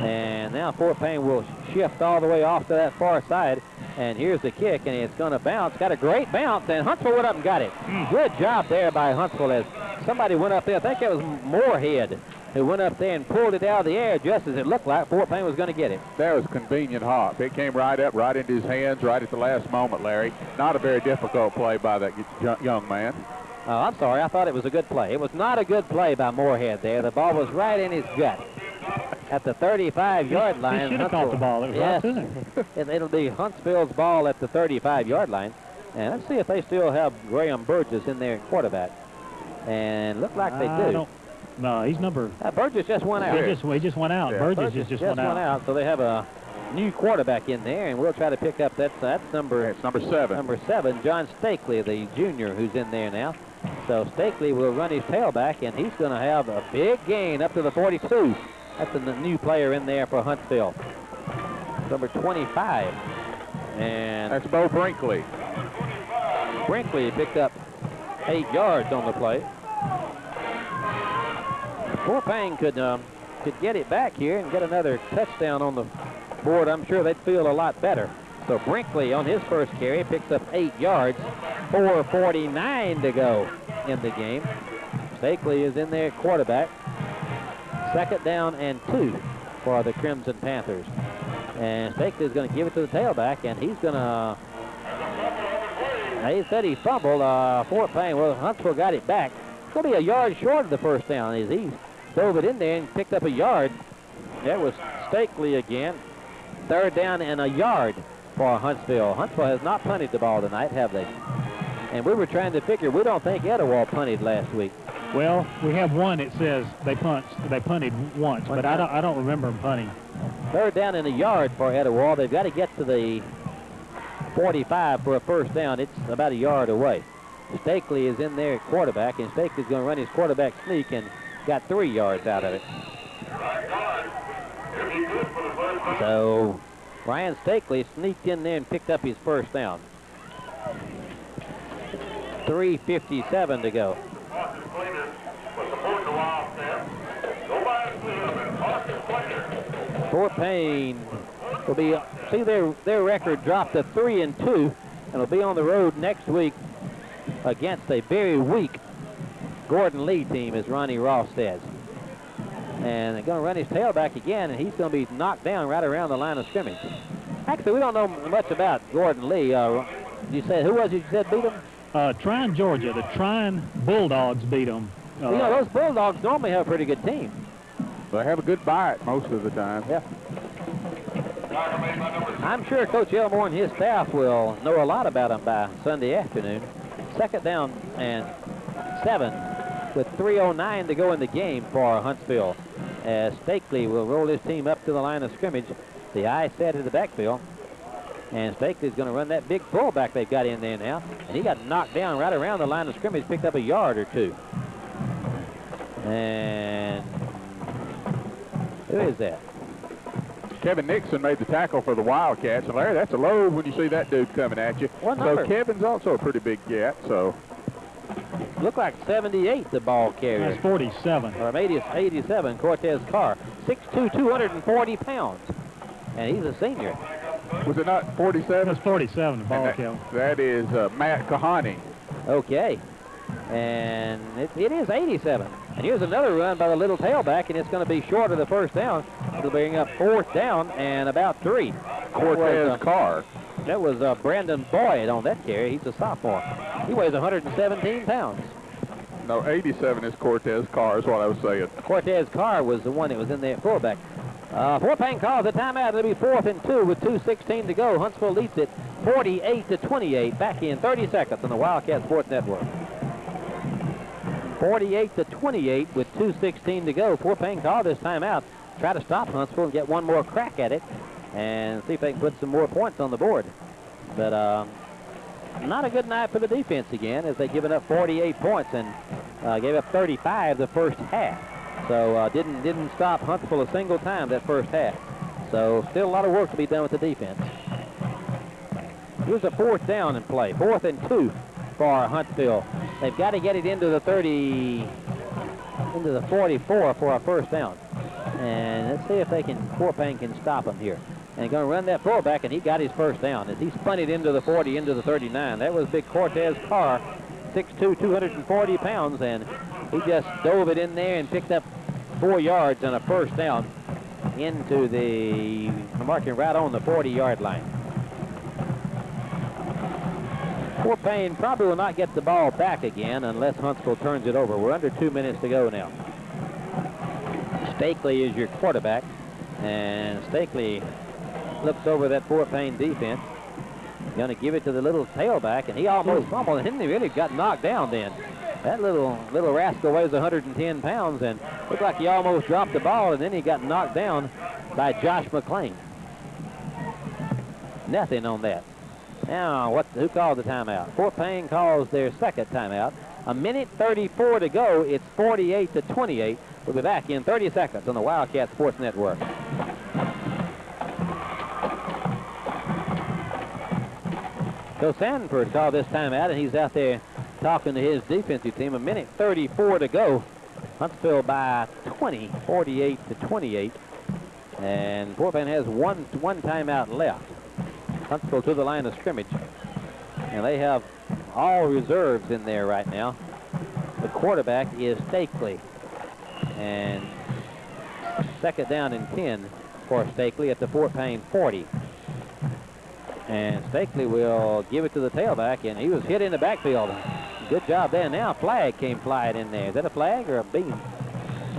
S1: And now Fort Payne will shift all the way off to that far side. And here's the kick, and it's going to bounce. Got a great bounce, and Huntsville went up and got it. Good job there by Huntsville as somebody went up there. I think it was Moorhead who went up there and pulled it out of the air just as it looked like Fort Payne was going to get it.
S2: That was a convenient hop. It came right up, right into his hands, right at the last moment, Larry. Not a very difficult play by that young man.
S1: Oh, I'm sorry. I thought it was a good play. It was not a good play by Moorhead there. The ball was right in his gut at the 35-yard line.
S3: He should have caught the ball. It was
S1: yes.
S3: right to him.
S1: It'll be Huntsville's ball at the 35-yard line. And let's see if they still have Graham Burgess in there at quarterback. And look like they do.
S3: No, he's number.
S1: Burgess just went out.
S3: He just went out.
S2: Yeah.
S3: Burgess just went out.
S1: So they have a new quarterback in there, and we'll try to pick up that's number.
S2: It's number 7.
S1: Number 7, John Stakely, the junior, who's in there now. So Stakely will run his tailback, and he's going to have a big gain up to the 42. That's the new player in there for Huntsville. Number 25. And
S2: that's Bo Brinkley.
S1: Brinkley picked up 8 yards on the play. Fort Payne could get it back here and get another touchdown on the board. I'm sure they'd feel a lot better. So Brinkley on his first carry picks up 8 yards, 4:49 to go in the game. Stakely is in there at quarterback. 2nd down and 2 for the Crimson Panthers. And Stakely is going to give it to the tailback, and he's going to, he said he fumbled. Fort Payne, well, Huntsville got it back. It's going to be a yard short of the first down as he dove it in there and picked up a yard. That was Stakely again. 3rd down and a yard for Huntsville. Huntsville has not punted the ball tonight, have they? And we were trying to figure, we don't think Etowah punted last week.
S3: Well, we have one that says they punted once, but I don't remember them punting.
S1: 3rd down and a yard for Etowah. They've got to get to the 45 for a first down. It's about a yard away. Stakely is in there at quarterback, and Stakely's going to run his quarterback sneak and got 3 yards out of it. So Ryan Stakely sneaked in there and picked up his first down. 3:57 to go. Fort Payne will be, see their record dropped to 3-2, and will be on the road next week against a very weak Gordon Lee team, as Ronnie Ross says. And they're going to run his tailback again, and he's going to be knocked down right around the line of scrimmage. Actually, we don't know much about Gordon Lee. You said, who was it you said beat him?
S3: Trine, Georgia. The Trine Bulldogs beat them.
S1: You know, those Bulldogs normally have a pretty good team.
S2: They have a good bite most of the time.
S1: Yeah. I'm sure Coach Elmore and his staff will know a lot about them by Sunday afternoon. 2nd down and 7 with 3:09 to go in the game for Huntsville. As Stakely will roll his team up to the line of scrimmage. The eye set in the backfield. And Stakely's going to run that big fullback they've got in there now. And he got knocked down right around the line of scrimmage, picked up a yard or 2. And who is that?
S2: Kevin Nixon made the tackle for the Wildcats. And Larry, that's a load when you see that dude coming at you.
S1: What number?
S2: So Kevin's also a pretty big cat, so.
S1: Looked like 78, the ball carrier.
S3: That's 47.
S1: Or maybe 87, Cortez Carr. 6'2", 240 pounds. And he's a senior.
S2: Was it not 47?
S3: That's 47, the ball carrier.
S2: That is Matt Kahani.
S1: Okay. And it is 87. And here's another run by the little tailback, and it's going to be short of the first down. It'll bring up 4th down and about 3.
S2: Cortez Carr.
S1: That was Brandon Boyd on that carry. He's a sophomore. He weighs 117 pounds.
S2: No, 87 is Cortez Carr is what I was saying.
S1: Cortez Carr was the one that was in there at fullback. Fort Payne calls a timeout. It'll be 4th and 2 with 2:16 to go. Huntsville leads it 48-28. Back in 30 seconds on the Wildcat Sports Network. 48-28 with 2:16 to go. Fort Payne called this timeout. Try to stop Huntsville and get one more crack at it and see if they can put some more points on the board. But not a good night for the defense again, as they've given up 48 points and gave up 35 the first half. So didn't stop Huntsville a single time that first half. So still a lot of work to be done with the defense. Here's a 4th down in play. 4th and 2 for Huntsville. They've got to get it into the 44 for a first down. And let's see if they can, Fort Payne can stop them here. And going to run that fullback, and he got his first down as he spun it into the 40, into the 39. That was big Cortez Carr, 6'2", 240 pounds, and he just dove it in there and picked up 4 yards and a first down into the marking right on the 40-yard line. Fort Payne probably will not get the ball back again unless Huntsville turns it over. We're under 2 minutes to go now. Stakely is your quarterback, and Stakely looks over that Fort Payne defense. Going to give it to the little tailback, and he almost fumbled, and he really got knocked down then. That little rascal weighs 110 pounds, and looked like he almost dropped the ball, and then he got knocked down by Josh McLean. Nothing on that. Now, who called the timeout? Fort Payne calls their second timeout. 1:34 to go. It's 48-28. We'll be back in 30 seconds on the Wildcat Sports Network. So Sanford called this timeout, and he's out there talking to his defensive team. 1:34 to go. Huntsville by 20, 48-28. And Fort Payne has one timeout left. Huntsville to the line of scrimmage. And they have all reserves in there right now. The quarterback is Stakely. And second down and 10 for Stakely at the Fort Payne 40. And Stakely will give it to the tailback, and he was hit in the backfield. Good job there. Now a flag came flying in there. Is that a flag or a beam?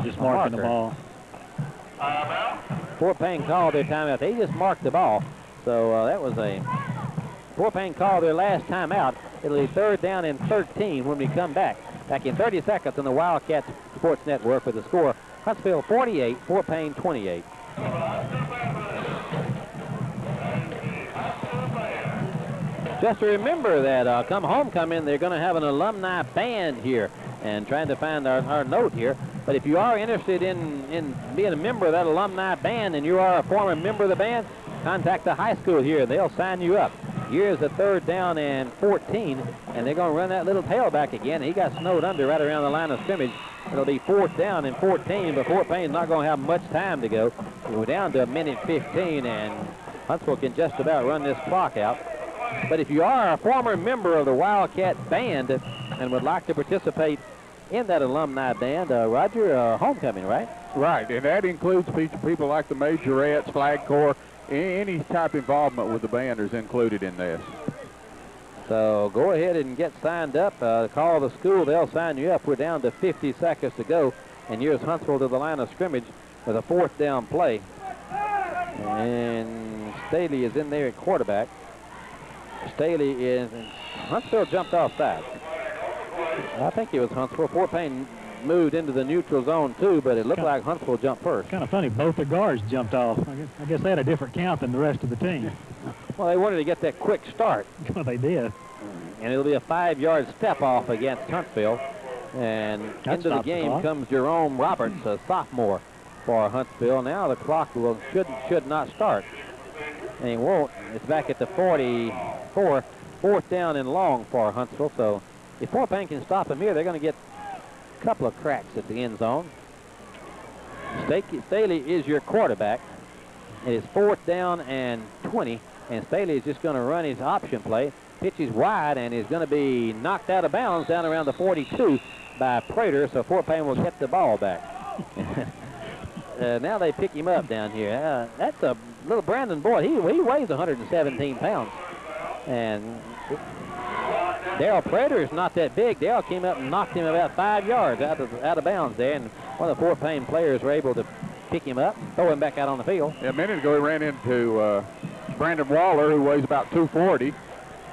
S3: Just marking the ball.
S1: Fort Payne called their timeout. They just marked the ball. So that was Fort Payne called their last timeout. It'll be third down and 13 when we come back. Back in 30 seconds on the Wildcats Sports Network with the score. Huntsville 48, Fort Payne 28. Just to remember that come homecoming, they're going to have an alumni band here. And trying to find our note here. But if you are interested in being a member of that alumni band and you are a former member of the band, contact the high school here. They'll sign you up. Here's a third down and 14, and they're going to run that little tailback again. He got snowed under right around the line of scrimmage. It'll be fourth down and 14, but Fort Payne's not going to have much time to go. We're down to 1:15, and Huntsville can just about run this clock out. But if you are a former member of the Wildcat band and would like to participate in that alumni band, Roger, homecoming, right?
S2: Right, and that includes people like the majorettes, flag corps, any type of involvement with the band is included in this.
S1: So go ahead and get signed up. Call the school. They'll sign you up. We're down to 50 seconds to go. And here's Huntsville to the line of scrimmage with a fourth down play. And Staley is in there at quarterback. Staley is... Huntsville jumped offside. I think it was Huntsville. Fort Payne moved into the neutral zone too, but it looked like Huntsville jumped first.
S3: Kind of funny, both the guards jumped off. I guess they had a different count than the rest of the team.
S1: Well, they wanted to get that quick start.
S3: Well, they did.
S1: And it'll be a 5-yard step off against Huntsville. And into the game comes Jerome Roberts, a sophomore for Huntsville. Now the clock should not start. And it won't. It's back at the 44, fourth down and long for Huntsville. So if Fort Payne can stop them here, they're going to get a couple of cracks at the end zone. Staley is your quarterback. It is fourth down and 20, and Staley is just going to run his option play. Pitch is wide, and is going to be knocked out of bounds down around the 42 by Prater, so Fort Payne will get the ball back. Now they pick him up down here. That's a little Brandon Boyd. He weighs 117 pounds. And Darrell Prater is not that big. Darrell came up and knocked him about 5 yards out of bounds there, and one of the Fort Payne players were able to pick him up, throw him back out on the field.
S2: Yeah, a minute ago he ran into Brandon Waller, who weighs about 240.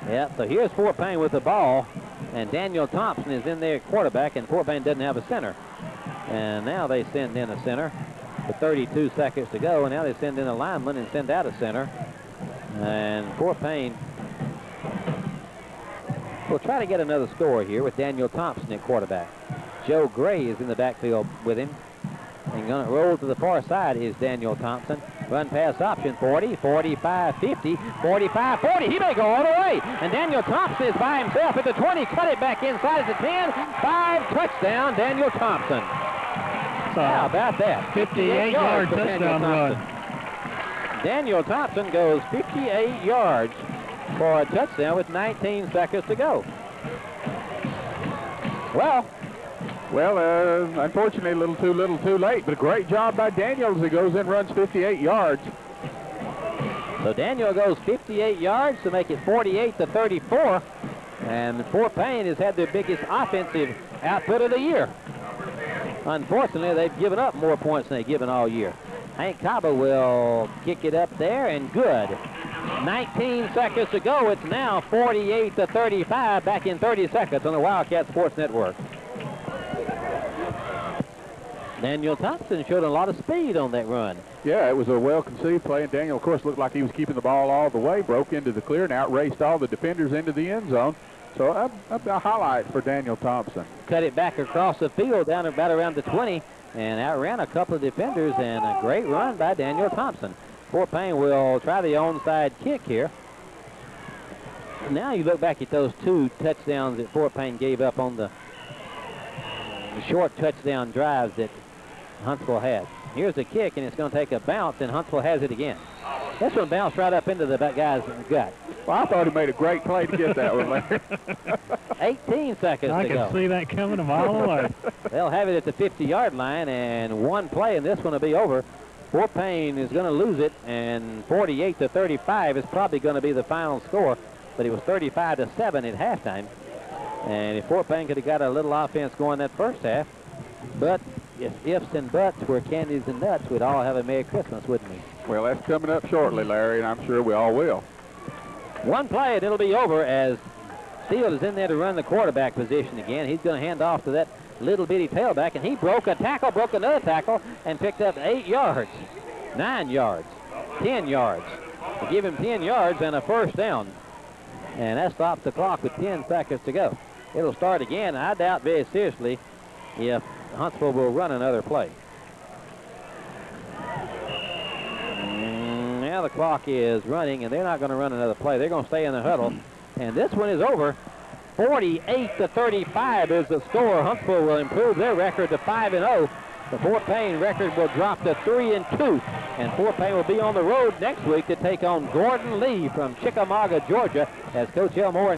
S1: Yeah, so here's Fort Payne with the ball, and Daniel Thompson is in there at quarterback, and Fort Payne doesn't have a center. And now they send in a center with 32 seconds to go, and now they send in a lineman and send out a center. And Fort Payne will try to get another score here with Daniel Thompson at quarterback. Joe Gray is in the backfield with him. And going to roll to the far side is Daniel Thompson. Run pass option, 40, 45, 50, 45, 40. He may go all the way. And Daniel Thompson is by himself at the 20. Cut it back inside at the 10. 5, touchdown, Daniel Thompson. So how about that?
S3: 58-yard touchdown run.
S1: Daniel Thompson goes 58 yards for a touchdown with 19 seconds to go. Well,
S2: Well, unfortunately, a little too late, but a great job by Daniels. He goes in, runs 58 yards.
S1: So Daniel goes 58 yards to make it 48-34. And Fort Payne has had their biggest offensive output of the year. Unfortunately, they've given up more points than they've given all year. Hank Cabo will kick it up there, and good. 19 seconds to go. It's now 48-35, back in 30 seconds on the Wildcat Sports Network. Daniel Thompson showed a lot of speed on that run.
S2: Yeah, it was a well-conceived play, and Daniel, of course, looked like he was keeping the ball all the way, broke into the clear, and outraced all the defenders into the end zone. So a highlight for Daniel Thompson.
S1: Cut it back across the field down about around the 20 and outran a couple of defenders, and a great run by Daniel Thompson. Fort Payne will try the onside kick here. Now you look back at those 2 touchdowns that Fort Payne gave up on the short touchdown drives that Huntsville had. Here's the kick, and it's going to take a bounce, and Huntsville has it again. This one bounced right up into the guy's gut.
S2: Well, I thought he made a great play to get that one, Larry.
S1: 18 seconds
S3: I
S1: to go.
S3: can see that coming a mile away.
S1: They'll have it at the 50-yard line, and one play, and this one will be over. Fort Payne is going to lose it, and 48-35 is probably going to be the final score, but it was 35-7 at halftime. And if Fort Payne could have got a little offense going that first half, but if ifs and buts were candies and nuts, we'd all have a Merry Christmas, wouldn't we?
S2: Well, that's coming up shortly, Larry, and I'm sure we all will.
S1: One play, and it'll be over as Steele is in there to run the quarterback position again. He's going to hand off to that little bitty tailback, and he broke a tackle, broke another tackle, and picked up 8 yards, 9 yards, 10 yards. To give him 10 yards and a first down. And that stops the clock with 10 seconds to go. It'll start again. I doubt very seriously if Huntsville will run another play. Now the clock is running, and they're not going to run another play. They're going to stay in the huddle. And this one is over. 48-35 is the score. Huntsville will improve their record to 5-0. The Fort Payne record will drop to 3-2. And Fort Payne will be on the road next week to take on Gordon Lee from Chickamauga, Georgia, as Coach Elmore